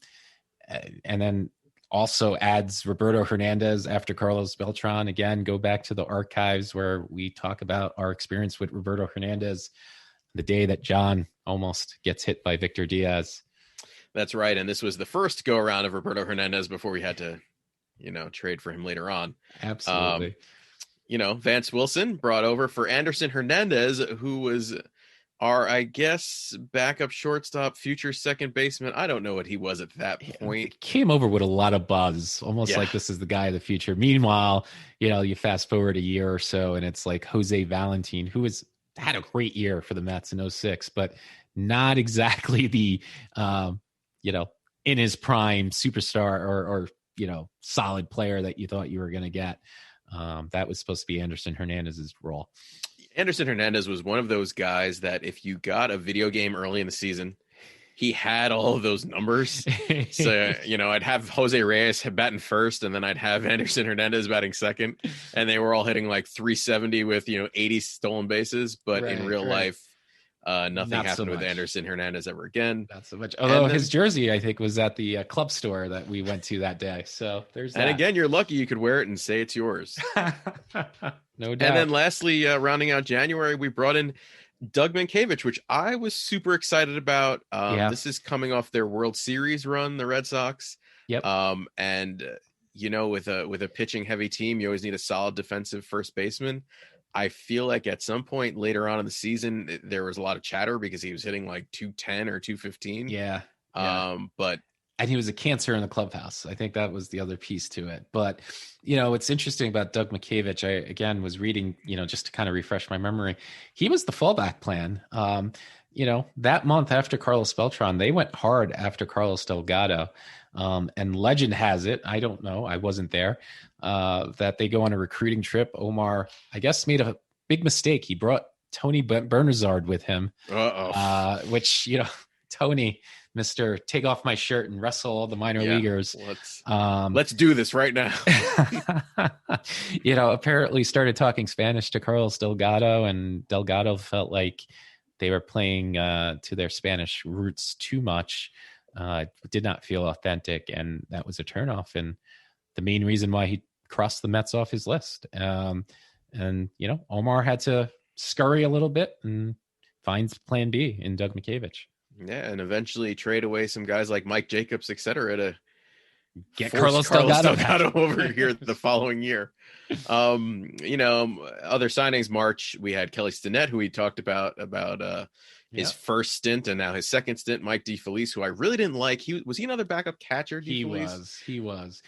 then also adds Roberto Hernandez after Carlos Beltran. Again, go back to the archives where we talk about our experience with Roberto Hernandez, the day that John almost gets hit by Victor Diaz. That's right. And this was the first go around of Roberto Hernandez before we had to, trade for him later on. Absolutely. Vance Wilson brought over for Anderson Hernandez, who was our, I guess, backup shortstop, future second baseman. I don't know what he was at that point. Came over with a lot of buzz, almost like this is the guy of the future. Meanwhile, you fast forward a year or so, and it's like Jose Valentine, who had a great year for the Mets in 2006, but not exactly the, in his prime superstar or solid player that you thought you were going to get. That was supposed to be Anderson Hernandez's role. Anderson Hernandez was one of those guys that if you got a video game early in the season, he had all of those numbers. So, I'd have Jose Reyes batting first, and then I'd have Anderson Hernandez batting second, and they were all hitting like 370 with, 80 stolen bases. But in real life, Nothing Not so happened with much. Anderson Hernandez ever again. Not so much. Although And then- his jersey, I think, was at the club store that we went to that day. So there's that. And again, you're lucky you could wear it and say it's yours. No doubt. And then lastly, rounding out January, we brought in Doug Mankiewicz, which I was super excited about. This is coming off their World Series run, the Red Sox. Yep. You know, with a pitching heavy team, you always need a solid defensive first baseman. I feel like at some point later on in the season, there was a lot of chatter because he was hitting like 210 or 215. Yeah. And he was a cancer in the clubhouse. I think that was the other piece to it. But, you know, what's interesting about Doug Mankiewicz, I, again, was reading, you know, just to kind of refresh my memory. He was the fallback plan. You know, that month after Carlos Beltran, they went hard after Carlos Delgado. And legend has it, I don't know, I wasn't there, that they go on a recruiting trip. Omar, I guess, made a big mistake. He brought Tony Bernazard with him, which, you know, Tony, Mr. Take Off My Shirt and Wrestle All the Minor Leaguers. Let's do this right now. You know, apparently started talking Spanish to Carlos Delgado, and Delgado felt like they were playing to their Spanish roots too much. Did not feel authentic, and that was a turnoff, and the main reason why he crossed the Mets off his list. And, you know, Omar had to scurry a little bit and finds plan B in Doug Mankiewicz. Yeah, and eventually trade away some guys like Mike Jacobs, et cetera, to get Carlos Delgado over here the following year. You know, other signings, March, we had Kelly Stinnett, who we talked about his first stint and now his second stint. Mike DeFelice, who I really didn't like. Was he another backup catcher? He was.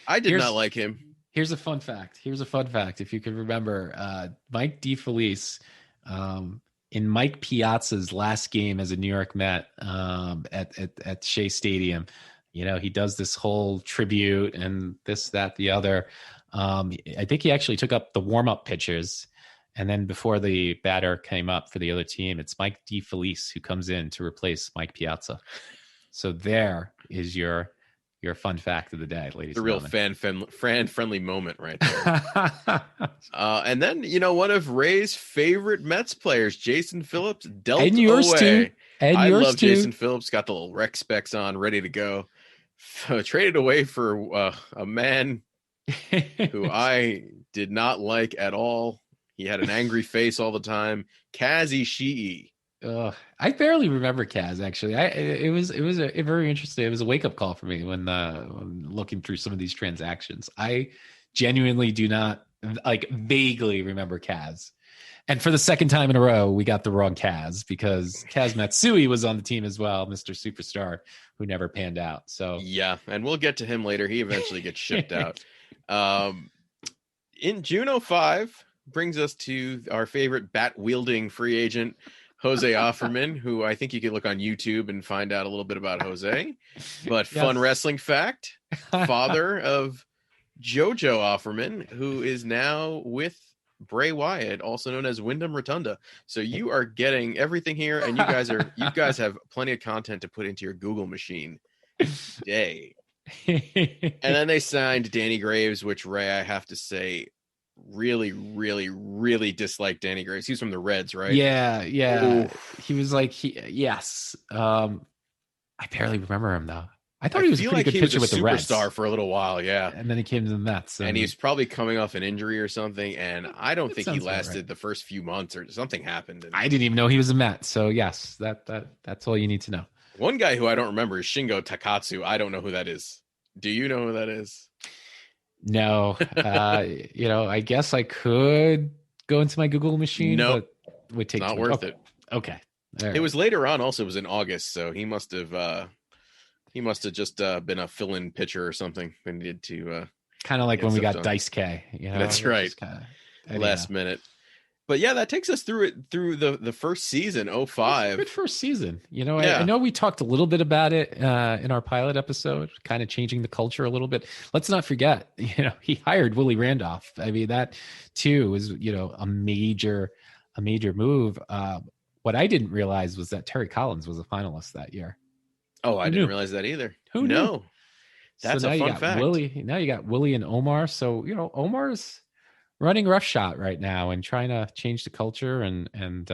I did not like him. Here's a fun fact. If you could remember, Mike DeFelice, in Mike Piazza's last game as a New York Met at Shea Stadium, you know, he does this whole tribute and this, that, the other. I think he actually took up the warm-up pitches. And then before the batter came up for the other team, it's Mike DeFelice who comes in to replace Mike Piazza. So there is your fun fact of the day, ladies and gentlemen. The real fan-friendly moment right there. And then, you know, one of Ray's favorite Mets players, Jason Phillips, dealt and yours away. Too. And I yours love too. Jason Phillips. Got the little rec specs on, ready to go. Traded away for a man who I did not like at all. He had an angry face all the time. Kaz Ishii. I barely remember Kaz, actually. It was a very interesting. It was a wake up call for me when looking through some of these transactions. I genuinely do not vaguely remember Kaz. And for the second time in a row, we got the wrong Kaz, because Kaz Matsui was on the team as well, Mr. Superstar, who never panned out. So yeah, and we'll get to him later. He eventually gets shipped out. In June 2005, brings us to our favorite bat-wielding free agent, Jose Offerman, who I think you can look on YouTube and find out a little bit about Jose. But fun wrestling fact, father of JoJo Offerman, who is now with Bray Wyatt, also known as Wyndham Rotunda. So you are getting everything here, and you guys have plenty of content to put into your Google machine today. And then they signed Danny Graves, which, Ray, I have to say, really, really, really disliked Danny Graves. He's from the Reds, right? Yeah. Ooh. He was yes. I barely remember him though. I thought he was a pretty good pitcher with the Reds. Superstar for a little while, yeah. And then he came to the Mets, and he's probably coming off an injury or something. And I don't think he lasted the first few months, or something happened. And I didn't even know he was a Met. So yes, that's all you need to know. One guy who I don't remember is Shingo Takatsu. I don't know who that is. Do you know who that is? No. You know, I guess I could go into my Google machine. No, but it would take not worth it. Okay. It was later on. Also, it was in August, so he must have just been a fill-in pitcher or something. And needed to kind of like when we got Dice K. You know, that's right. Last minute. But yeah, that takes us through the first season, 2005. Good first season. You know, I know we talked a little bit about it in our pilot episode, kind of changing the culture a little bit. Let's not forget, you know, he hired Willie Randolph. I mean, that too was, you know, a major move. What I didn't realize was that Terry Collins was a finalist that year. Oh, I didn't realize that either. Who knew? No. That's a fun fact. Now you got Willie and Omar. So, you know, Omar's running roughshod right now and trying to change the culture. And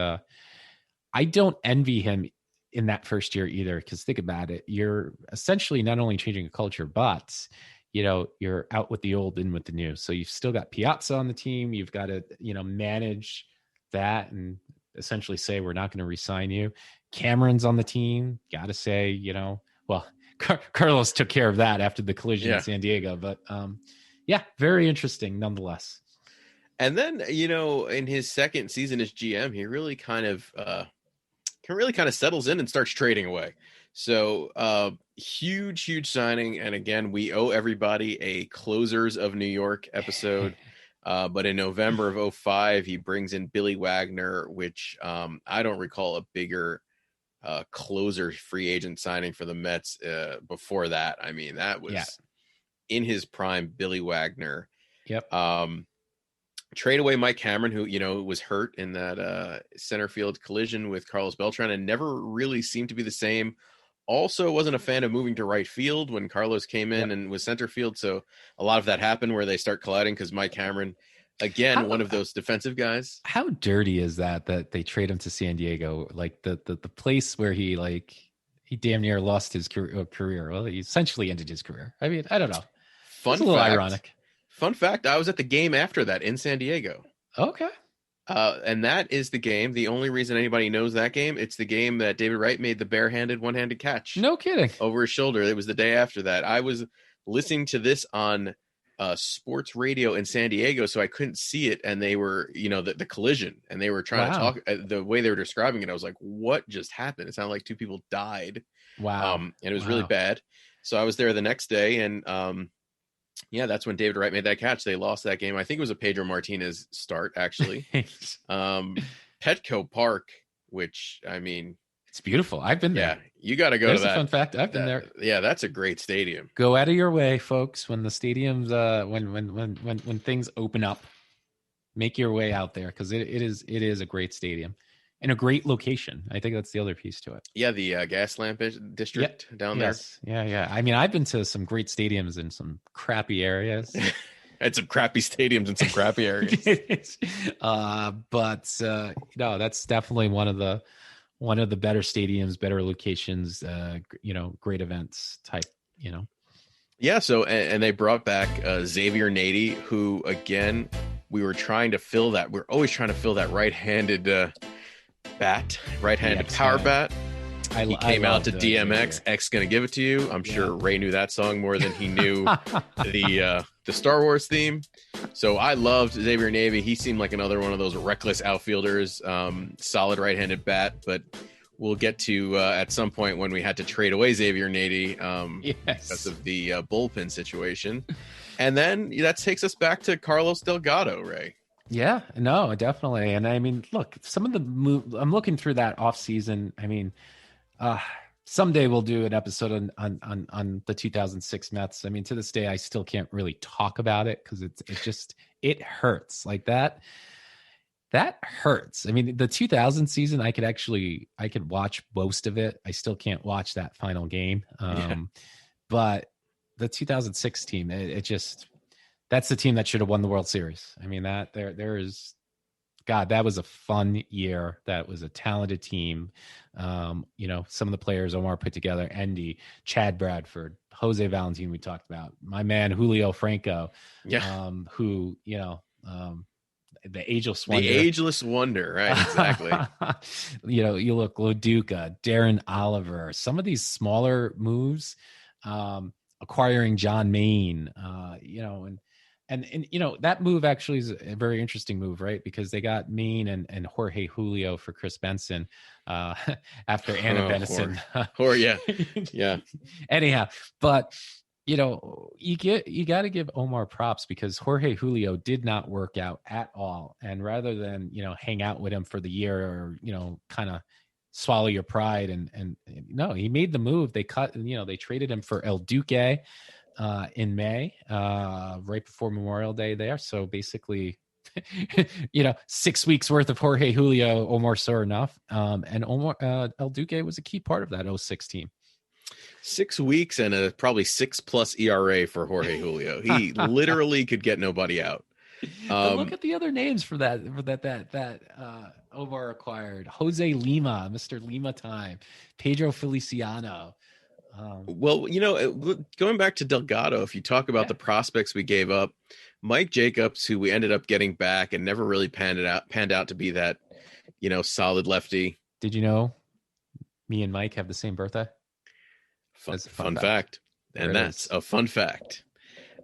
I don't envy him in that first year either, because think about it. You're essentially not only changing a culture, but you're out with the old, in with the new. So you've still got Piazza on the team. You've got to, manage that and essentially say, we're not going to re-sign you. Cameron's on the team. Got to say, well, Carlos took care of that after the collision in San Diego, but very interesting nonetheless. And then, in his second season as GM, he really kind of settles in and starts trading away. So huge signing. And again, we owe everybody a Closers of New York episode. But in November of 2005, he brings in Billy Wagner, which I don't recall a bigger closer free agent signing for the Mets before that. I mean, that was in his prime, Billy Wagner. Yep. Trade away Mike Cameron, who, was hurt in that center field collision with Carlos Beltran and never really seemed to be the same. Also wasn't a fan of moving to right field when Carlos came in and was center field. So a lot of that happened where they start colliding because Mike Cameron, again, one of those defensive guys. How dirty is that they trade him to San Diego? Like the place where he damn near lost his career. Well, he essentially ended his career. I mean, I don't know. It's a little ironic. Fun fact, I was at the game after that in San Diego. Okay. And that is the game. The only reason anybody knows that game, it's the game that David Wright made the barehanded one-handed catch. No kidding. Over his shoulder. It was the day after that. I was listening to this on sports radio in San Diego, so I couldn't see it. And they were, the collision, and they were trying to talk. The way they were describing it, I was like, what just happened? It sounded like two people died. Wow. And it was really bad. So I was there the next day, and that's when David Wright made that catch. They lost that game. I think it was a Pedro Martinez start, actually. Petco Park, which, I mean, it's beautiful. I've been there. Yeah, you got to go to that. There's a fun fact. I've been there. Yeah, that's a great stadium. Go out of your way, folks. When the stadiums, when things open up, make your way out there, because it is a great stadium and a great location. I think that's the other piece to it. Yeah, the gas lamp district down there. Yeah. I mean, I've been to some great stadiums in some crappy areas. And some crappy stadiums in some crappy areas. But that's definitely one of the better stadiums, better locations, great events type, Yeah. So, and they brought back Xavier Nady, who, again, we were trying to fill that. We're always trying to fill that right-handed power bat. He came out to DMX. X gonna give it to you. I'm sure Ray knew that song more than he knew the Star Wars theme. So I loved Xavier Nady. He seemed like another one of those reckless outfielders. Solid right-handed bat, but we'll get to at some point when we had to trade away Xavier Nady because of the bullpen situation. And then that takes us back to Carlos Delgado, Ray. Yeah, no, definitely. And I mean, look, some of the I'm looking through that off season. I mean, someday we'll do an episode on the 2006 Mets. I mean, to this day, I still can't really talk about it because it hurts like that. That hurts. I mean, the 2000 season, I could watch most of it. I still can't watch that final game. But the 2006 team, that's the team that should have won the World Series. I mean, that was a fun year. That was a talented team. Some of the players Omar put together, Endy, Chad Bradford, Jose Valentine, we talked about, my man, Julio Franco, who, the ageless wonder. The ageless wonder, right? Exactly. You look Loduca, Darren Oliver, some of these smaller moves, acquiring John Maine, and that move actually is a very interesting move, right? Because they got Maine and Jorge Julio for Chris Benson after Anna Benson. Yeah. Anyhow, but you got to give Omar props because Jorge Julio did not work out at all. And rather than, hang out with him for the year or, kind of swallow your pride and no, he made the move. They they traded him for El Duque in May, right before Memorial Day there. So basically, 6 weeks worth of Jorge Julio, Omar saw enough. And Omar, El Duque was a key part of that 06 team. 6 weeks and a probably 6+ ERA for Jorge Julio. He literally could get nobody out. Look at the other names for that Omar acquired Jose Lima, Mr. Lima time, Pedro Feliciano. Well, going back to Delgado, if you talk about the prospects we gave up, Mike Jacobs, who we ended up getting back and never really panned out to be that, solid lefty. Did you know me and Mike have the same birthday? Fun fact. And that's a fun fact.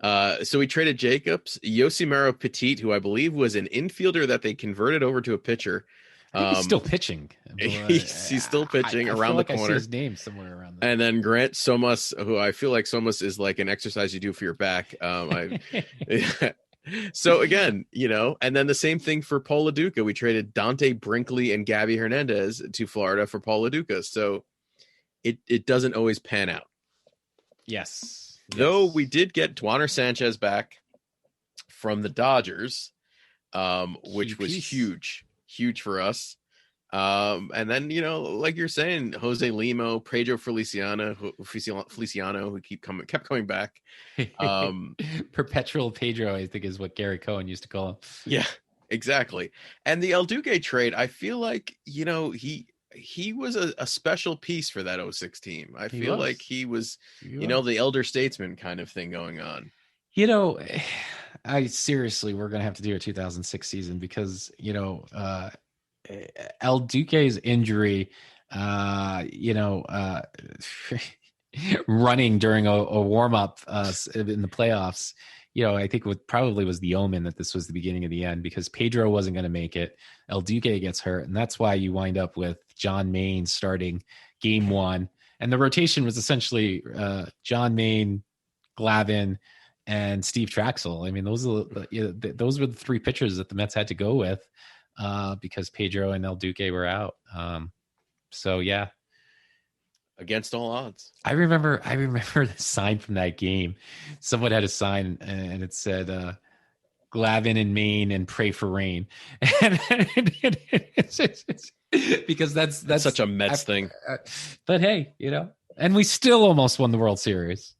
So we traded Jacobs, Yosimaro Petit, who I believe was an infielder that they converted over to a pitcher. He's still pitching. He's still pitching around the corner. I see his name somewhere around there. And then Grant Somas, who I feel like Somas is like an exercise you do for your back. So again, and then the same thing for Paul LaDuca. We traded Dante Brinkley and Gabby Hernandez to Florida for Paul LaDuca. So it doesn't always pan out. Yes. Though we did get Duaner Sanchez back from the Dodgers, which was huge for us. And then, like you're saying, Jose Limo, Pedro Feliciano, who kept coming back. Perpetual Pedro, I think, is what Gary Cohen used to call him. Yeah, exactly. And the El Duque trade, I feel like, he was a special piece for that 06 team. I feel like he was the elder statesman kind of thing going on. I seriously, we're going to have to do a 2006 season because, El Duque's injury, running during a warm up in the playoffs, I think what probably was the omen that this was the beginning of the end because Pedro wasn't going to make it. El Duque gets hurt. And that's why you wind up with John Maine starting game one. And the rotation was essentially John Maine, Glavine, and Steve Traxel. I mean, those were the three pitchers that the Mets had to go with because Pedro and El Duque were out. So yeah, against all odds. I remember the sign from that game. Someone had a sign and it said Glavine and Maine and pray for rain. And because that's such a Mets thing. But hey, and we still almost won the World Series.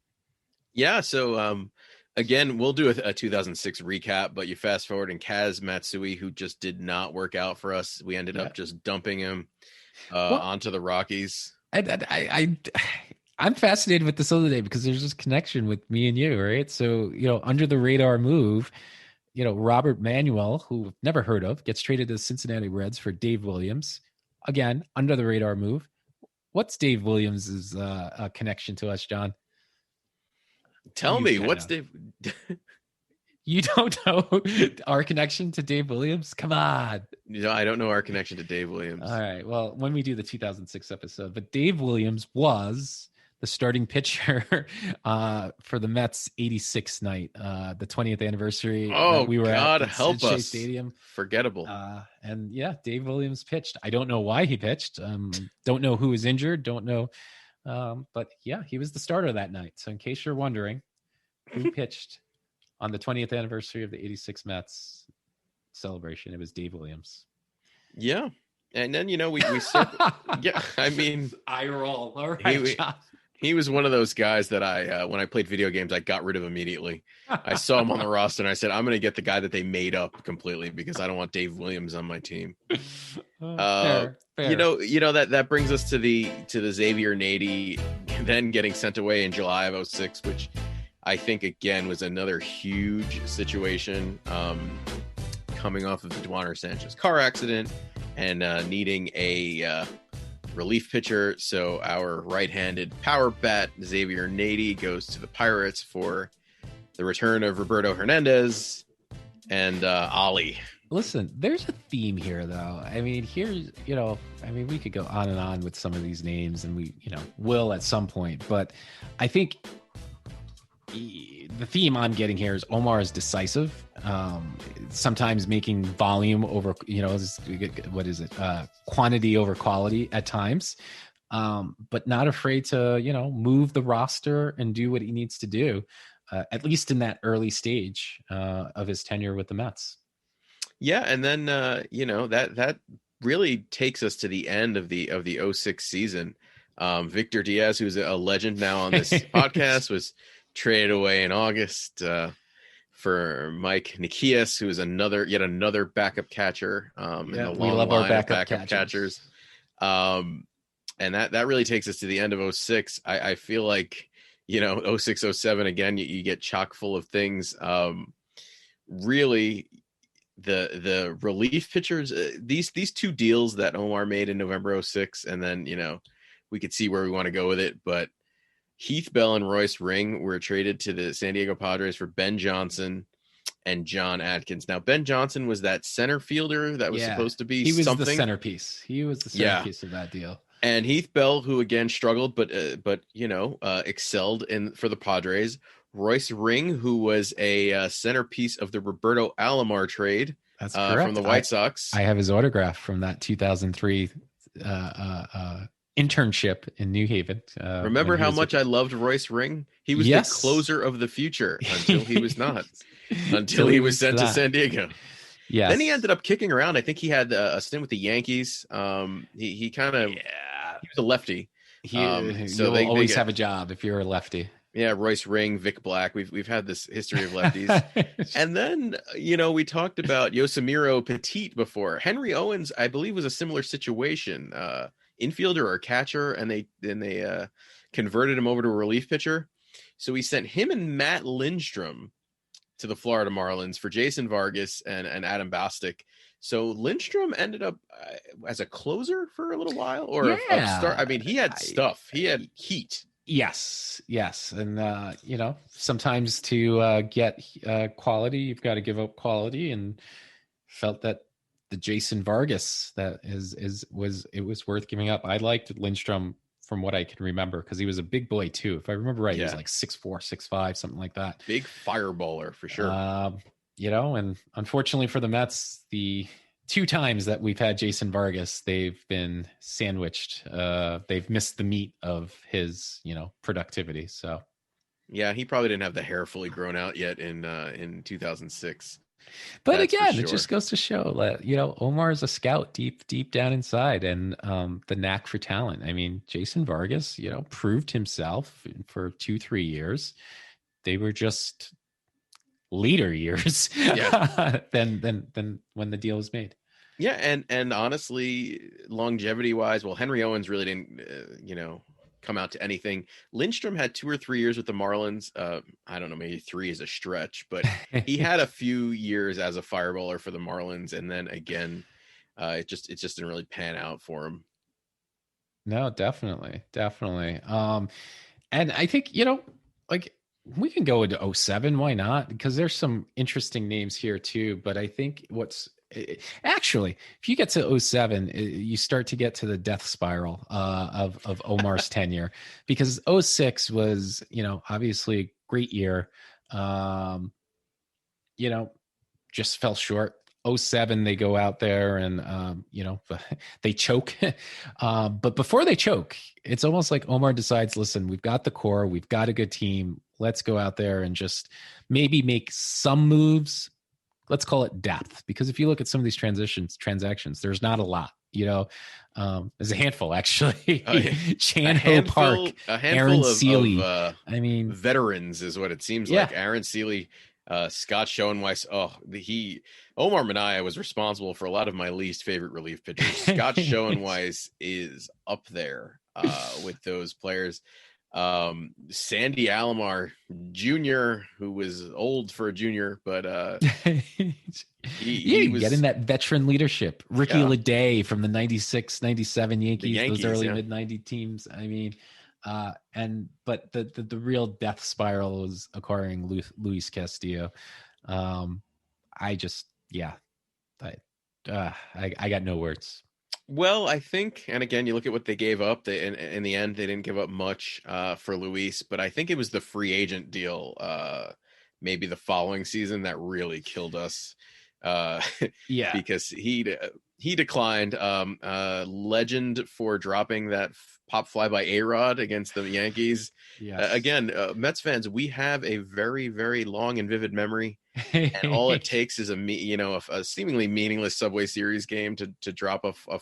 Yeah, so again, we'll do a 2006 recap, but you fast forward and Kaz Matsui, who just did not work out for us. We ended up just dumping him onto the Rockies. I'm fascinated with this other day because there's this connection with me and you, right? So, under the radar move, Robert Manuel, who we've never heard of, gets traded to the Cincinnati Reds for Dave Williams. Again, under the radar move. What's Dave Williams' connection to us, John? Tell me, what's Dave? You don't know our connection to Dave Williams? Come on. I don't know our connection to Dave Williams. All right. Well, when we do the 2006 episode, but Dave Williams was the starting pitcher for the Mets 86 night, the 20th anniversary. Oh, we were God, at help Shea us. Stadium. Forgettable. And yeah, Dave Williams pitched. I don't know why he pitched. Don't know who was injured. Don't know. But yeah, he was the starter that night. So in case you're wondering who pitched on the 20th anniversary of the 86 Mets celebration, it was Dave Williams. Yeah. And then, we yeah, I mean, I roll. All right, he was one of those guys that when I played video games, I got rid of immediately. I saw him on the roster and I said, I'm going to get the guy that they made up completely because I don't want Dave Williams on my team. Fair. That brings us to the Xavier Nady then getting sent away in July of 06, which I think again was another huge situation, coming off of the Duaner Sanchez car accident and needing a relief pitcher. So our right-handed power bat Xavier Nady goes to the Pirates for the return of Roberto Hernandez and Ali. Listen, there's a theme here, though. I mean, we could go on and on with some of these names, and we, will at some point. But I think the theme I'm getting here is Omar is decisive, sometimes making volume over, what is it? Quantity over quality at times, but not afraid to, move the roster and do what he needs to do, at least in that early stage of his tenure with the Mets. Yeah. And then, that really takes us to the end of the 06 season. Victor Diaz, who's a legend now on this podcast, was traded away in August for Mike Nikias, who is yet another backup catcher in the we long love line our backup of backup catchers. And that really takes us to the end of 06. I feel like, 06, 07, again, you get chock full of things. Really, the relief pitchers, these two deals that Omar made in November 06, and then, we could see where we want to go with it. But Heath Bell and Royce Ring were traded to the San Diego Padres for Ben Johnson and John Atkins. Now, Ben Johnson was that center fielder that was supposed to be he was something. The centerpiece. He was the centerpiece of that deal. And Heath Bell, who again struggled, but excelled for the Padres. Royce Ring, who was a centerpiece of the Roberto Alomar trade. That's correct. From the White Sox. I have his autograph from that 2003 internship in New Haven. Remember how much I loved Royce Ring? He was the closer of the future until he was not. Until he was sent to San Diego. Yeah. Then he ended up kicking around. I think he had a stint with the Yankees. He kind of he was a lefty. You'll always have a job if you're a lefty. Yeah, Royce Ring, Vic Black. We've had this history of lefties. And then, we talked about Yosemiro Petit before. Henry Owens, I believe, was a similar situation. Infielder or catcher, and they converted him over to a relief pitcher. So we sent him and Matt Lindstrom to the Florida Marlins for Jason Vargas and Adam Bostic. So Lindstrom ended up as a closer for a little while, or he had stuff. He had heat. Yes. And, sometimes to get quality, you've got to give up quality, and felt that the Jason Vargas that was worth giving up. I liked Lindstrom from what I can remember, because he was a big boy too. If I remember right, he was like 6'4", 6'5", something like that. Big fireballer for sure. And unfortunately for the Mets, the two times that we've had Jason Vargas, they've been sandwiched. They've missed the meat of his, productivity. So yeah, he probably didn't have the hair fully grown out yet in 2006. But that's again, it just goes to show that, Omar is a scout deep down inside, and the knack for talent. I mean, Jason Vargas, proved himself for 2-3 years. They were just later years than when the deal was made. Yeah, and honestly, longevity wise, well, Henry Owens really didn't, come out to anything. Lindstrom had 2 or 3 years with the Marlins. I don't know, maybe 3 is a stretch, but he had a few years as a fireballer for the Marlins, and then again, it just didn't really pan out for him. No, definitely. And I think we can go into 07. Why not? Because there's some interesting names here too. But I think actually, if you get to 07, you start to get to the death spiral of Omar's tenure, because 06 was, obviously a great year. Just fell short. 07, they go out there and, they choke. But before they choke, it's almost like Omar decides, listen, we've got the core, we've got a good team. Let's go out there and just maybe make some moves. Let's call it depth, because if you look at some of these transactions, there's not a lot. There's a handful actually. Chan-Ho Park, Aaron Seeley. Veterans is what it seems like. Aaron Seeley, Scott Schoenweiss. Omar Minaya was responsible for a lot of my least favorite relief pitchers. Scott Schoenweiss is up there with those players. Sandy Alomar Jr., who was old for a junior, but he was getting that veteran leadership. Ricky Leday from the 96, 97 Yankees, those early mid-90 teams. I mean, but the real death spiral was acquiring Luis Castillo. I got no words. Well, I think, and again, you look at what they gave up. In the end, they didn't give up much for Luis, but I think it was the free agent deal, maybe the following season, that really killed us. Because he declined. Legend for dropping that pop fly by A-Rod against the Yankees. Again, Mets fans, we have a very, very long and vivid memory. And all it takes is a seemingly meaningless Subway Series game to drop a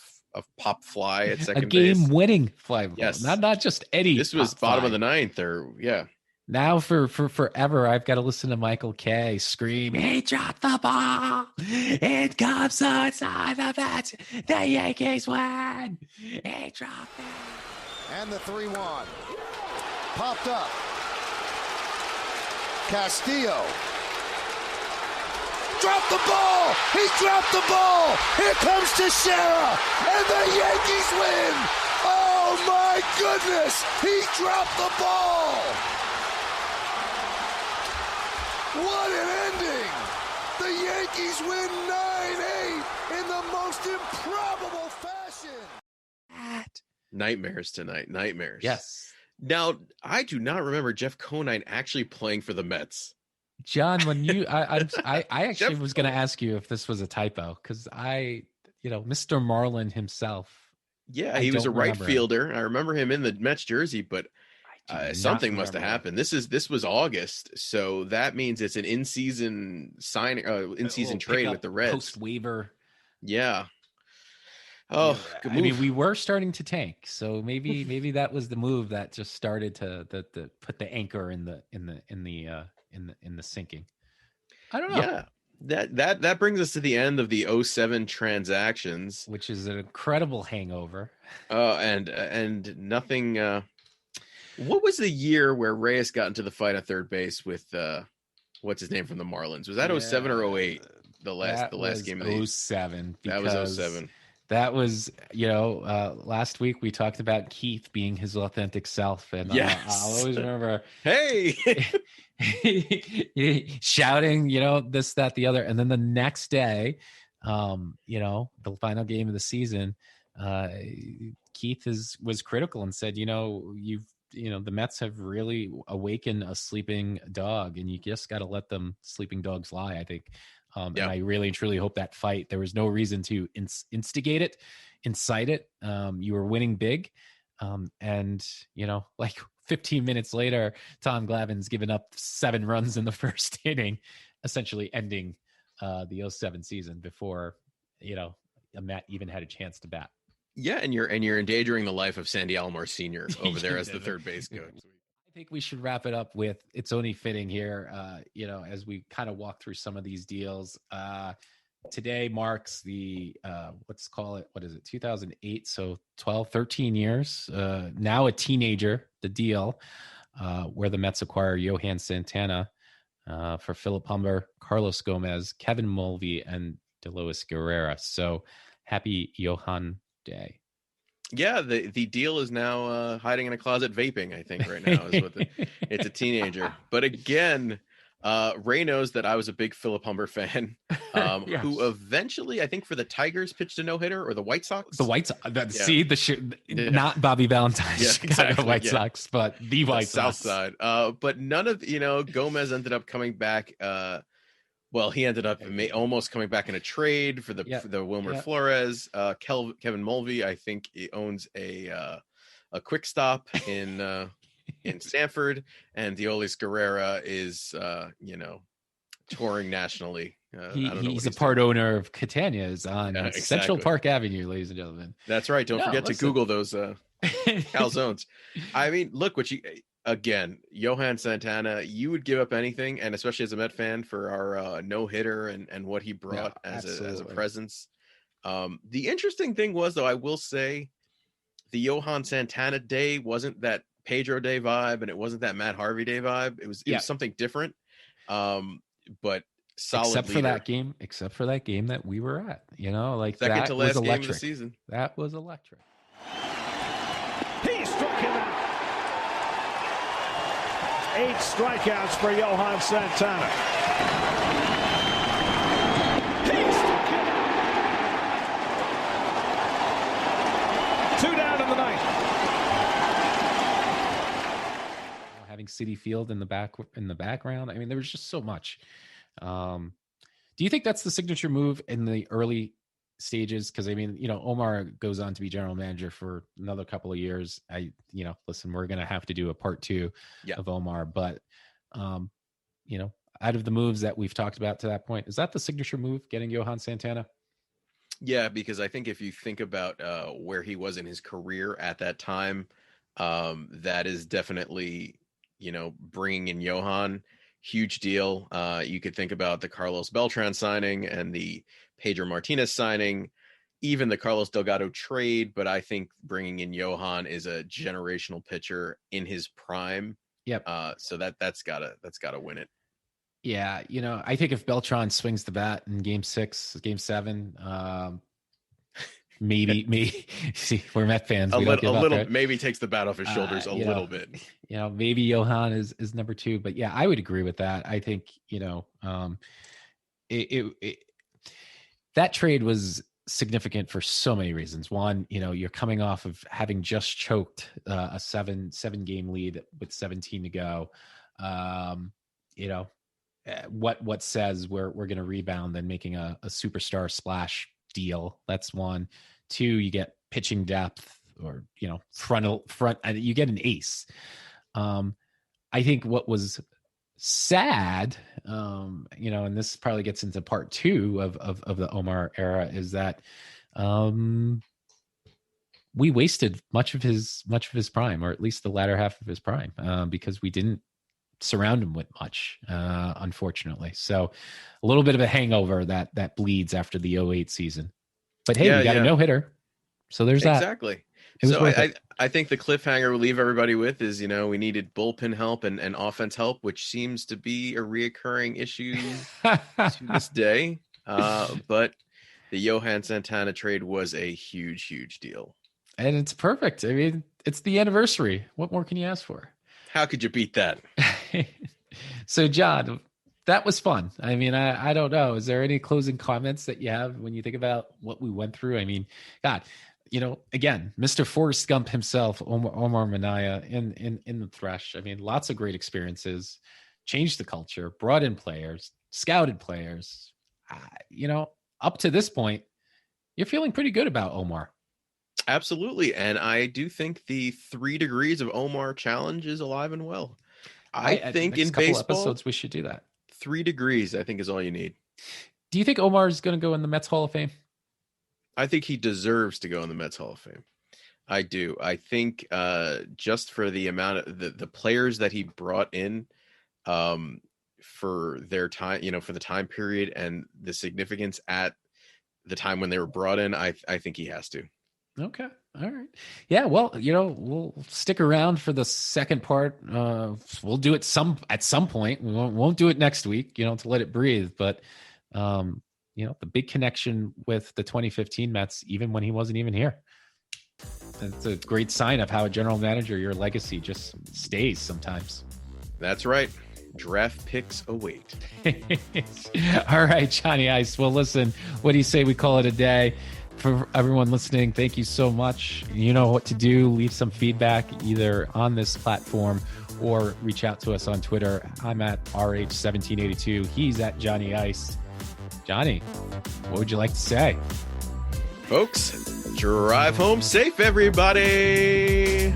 pop fly at second base. A game-winning fly ball. Yes. Not just any. This was bottom of the ninth, or Now for forever, I've got to listen to Michael Kay scream, "He dropped the ball! It comes outside the bat! The Yankees win! He dropped it!" And the 3-1. Popped up. Castillo. Dropped the ball! He dropped the ball! Here comes Teixeira! And the Yankees win! Oh my goodness! He dropped the ball! What an ending! The Yankees win 9-8 in the most improbable fashion! Nightmares tonight. Nightmares. Yes. Now, I do not remember Jeff Conine actually playing for the Mets. John, when you, I actually Jeff was going to ask you if this was a typo because Mr. Marlin himself. Yeah, I he was a don't right remember him. fielder. I remember him in the Mets jersey, but I do not something must have remember happened. This was August, so that means it's an in-season signing, in-season trade with the Reds. Post waiver. Yeah. Oh, good move. I mean, we were starting to tank, so maybe that was the move that just started to put the anchor in the sinking. I don't know. Yeah. That brings us to the end of the 07 transactions, Which is an incredible hangover. and nothing. What was the year where Reyes got into the fight at third base with what's his name from the Marlins? Was that 07 or 08? The last game of the 07. That was 07. That was, last week we talked about Keith being his authentic self, and Yes. I'll always remember, Hey, shouting, this, that, the other, and then the next day, the final game of the season, Keith was critical and said, the Mets have really awakened a sleeping dog, and you just got to let them sleeping dogs lie, I think. And I really and truly hope that fight, there was no reason to instigate it, incite it. You were winning big. And 15 minutes later, Tom Glavine's given up 7 runs in the first inning, essentially ending the 07 season before, Matt even had a chance to bat. yeah, and you're endangering the life of Sandy Alomar Sr. over there as the third base coach. I think we should wrap it up with, it's only fitting here, as we kind of walk through some of these deals. Today marks the, what is it, 2008, so 12, 13 years, now a teenager, the deal, where the Mets acquire Johan Santana for Philip Humber, Carlos Gomez, Kevin Mulvey, and Delois Guerrera. So happy Johan Day. Yeah, the deal is now hiding in a closet vaping, I think, right now. It's a teenager. But again, Ray knows that I was a big Philip Humber fan, Yes. who eventually, I think, for the Tigers pitched a no-hitter, or the White Sox. The White Sox, Yeah. not Bobby Valentine, Yeah, Chicago exactly, White yeah. Sox, but the White South Sox. side. But none of, Gomez ended up coming back. He ended up almost coming back in a trade for the Wilmer Flores. Kevin Mulvey, I think, he owns a quick stop in Stanford, and Deolis Guerrera is touring nationally. He's a part owner of Catania's on exactly. Central Park Avenue, ladies and gentlemen. That's right. Don't forget to Google those calzones. I mean, look again, Johan Santana, you would give up anything, and especially as a Met fan, for our no-hitter and what he brought as a presence. The interesting thing was, though, I will say, the Johan Santana day wasn't that Pedro Day vibe, and it wasn't that Matt Harvey Day vibe. It was something different. But solid except leader. Except for that game that we were at, second that to last was game electric. of the season. That was electric. He struck him out. 8 strikeouts for Johan Santana. He struck him out. 2 down in the ninth. Having Citi Field in the background. I mean, there was just so much. Do you think that's the signature move in the early stages? Because I mean, Omar goes on to be general manager for another couple of years. Listen, we're gonna have to do a part 2 of Omar, but out of the moves that we've talked about to that point, is that the signature move, getting Johan Santana? Yeah, because I think if you think about where he was in his career at that time, that is definitely bringing in Johan, huge deal. You could think about the Carlos Beltran signing and the Pedro Martinez signing, even the Carlos Delgado trade. But I think bringing in Johan is a generational pitcher in his prime. Yep. So that's gotta win it. Yeah. I think if Beltran swings the bat in game 6, game 7, maybe see, we're Met fans. A we little, don't give up, right? maybe takes the bat off his shoulders a little bit. Maybe Johan is number 2, but yeah, I would agree with that. I think, that trade was significant for so many reasons. One, you're coming off of having just choked a seven game lead with 17 to go. What says we're going to rebound and making a superstar splash deal? That's one. 2, you get pitching depth, or front, you get an ace. I think what was sad, and this probably gets into part 2 of the Omar era, is that we wasted much of his prime, or at least the latter half of his prime, because we didn't surround him with much, unfortunately. So a little bit of a hangover that bleeds after the 2008 season. But hey, we got a no-hitter. So there's that. Exactly. So I think the cliffhanger we'll leave everybody with is, we needed bullpen help and offense help, which seems to be a reoccurring issue to this day. But the Johan Santana trade was a huge, huge deal. And it's perfect. I mean, it's the anniversary. What more can you ask for? How could you beat that? So, John, that was fun. I mean, I don't know. Is there any closing comments that you have when you think about what we went through? I mean, God, again, Mr. Forrest Gump himself, Omar Minaya in the Thresh. I mean, lots of great experiences, changed the culture, brought in players, scouted players. Up to this point, you're feeling pretty good about Omar. Absolutely. And I do think the 3 degrees of Omar challenge is alive and well. I think in baseball episodes we should do that. 3 degrees, I think, is all you need. Do you think Omar is going to go in the Mets Hall of Fame? I think he deserves to go in the Mets Hall of Fame. I do. I think just for the amount of the players that he brought in for their time, for the time period and the significance at the time when they were brought in, I think he has to. Okay. All right. Yeah. Well, we'll stick around for the second part. We'll do it at some point. We won't do it next week, to let it breathe. But, the big connection with the 2015 Mets, even when he wasn't even here. It's a great sign of how a general manager, your legacy just stays sometimes. That's right. Draft picks await. All right, Johnny Ice. Well, listen, what do you say we call it a day? For everyone listening, thank you so much. You know what to do. Leave some feedback either on this platform or reach out to us on Twitter. I'm at RH1782. He's at Johnny Ice. Johnny, what would you like to say? Folks, drive home safe, everybody.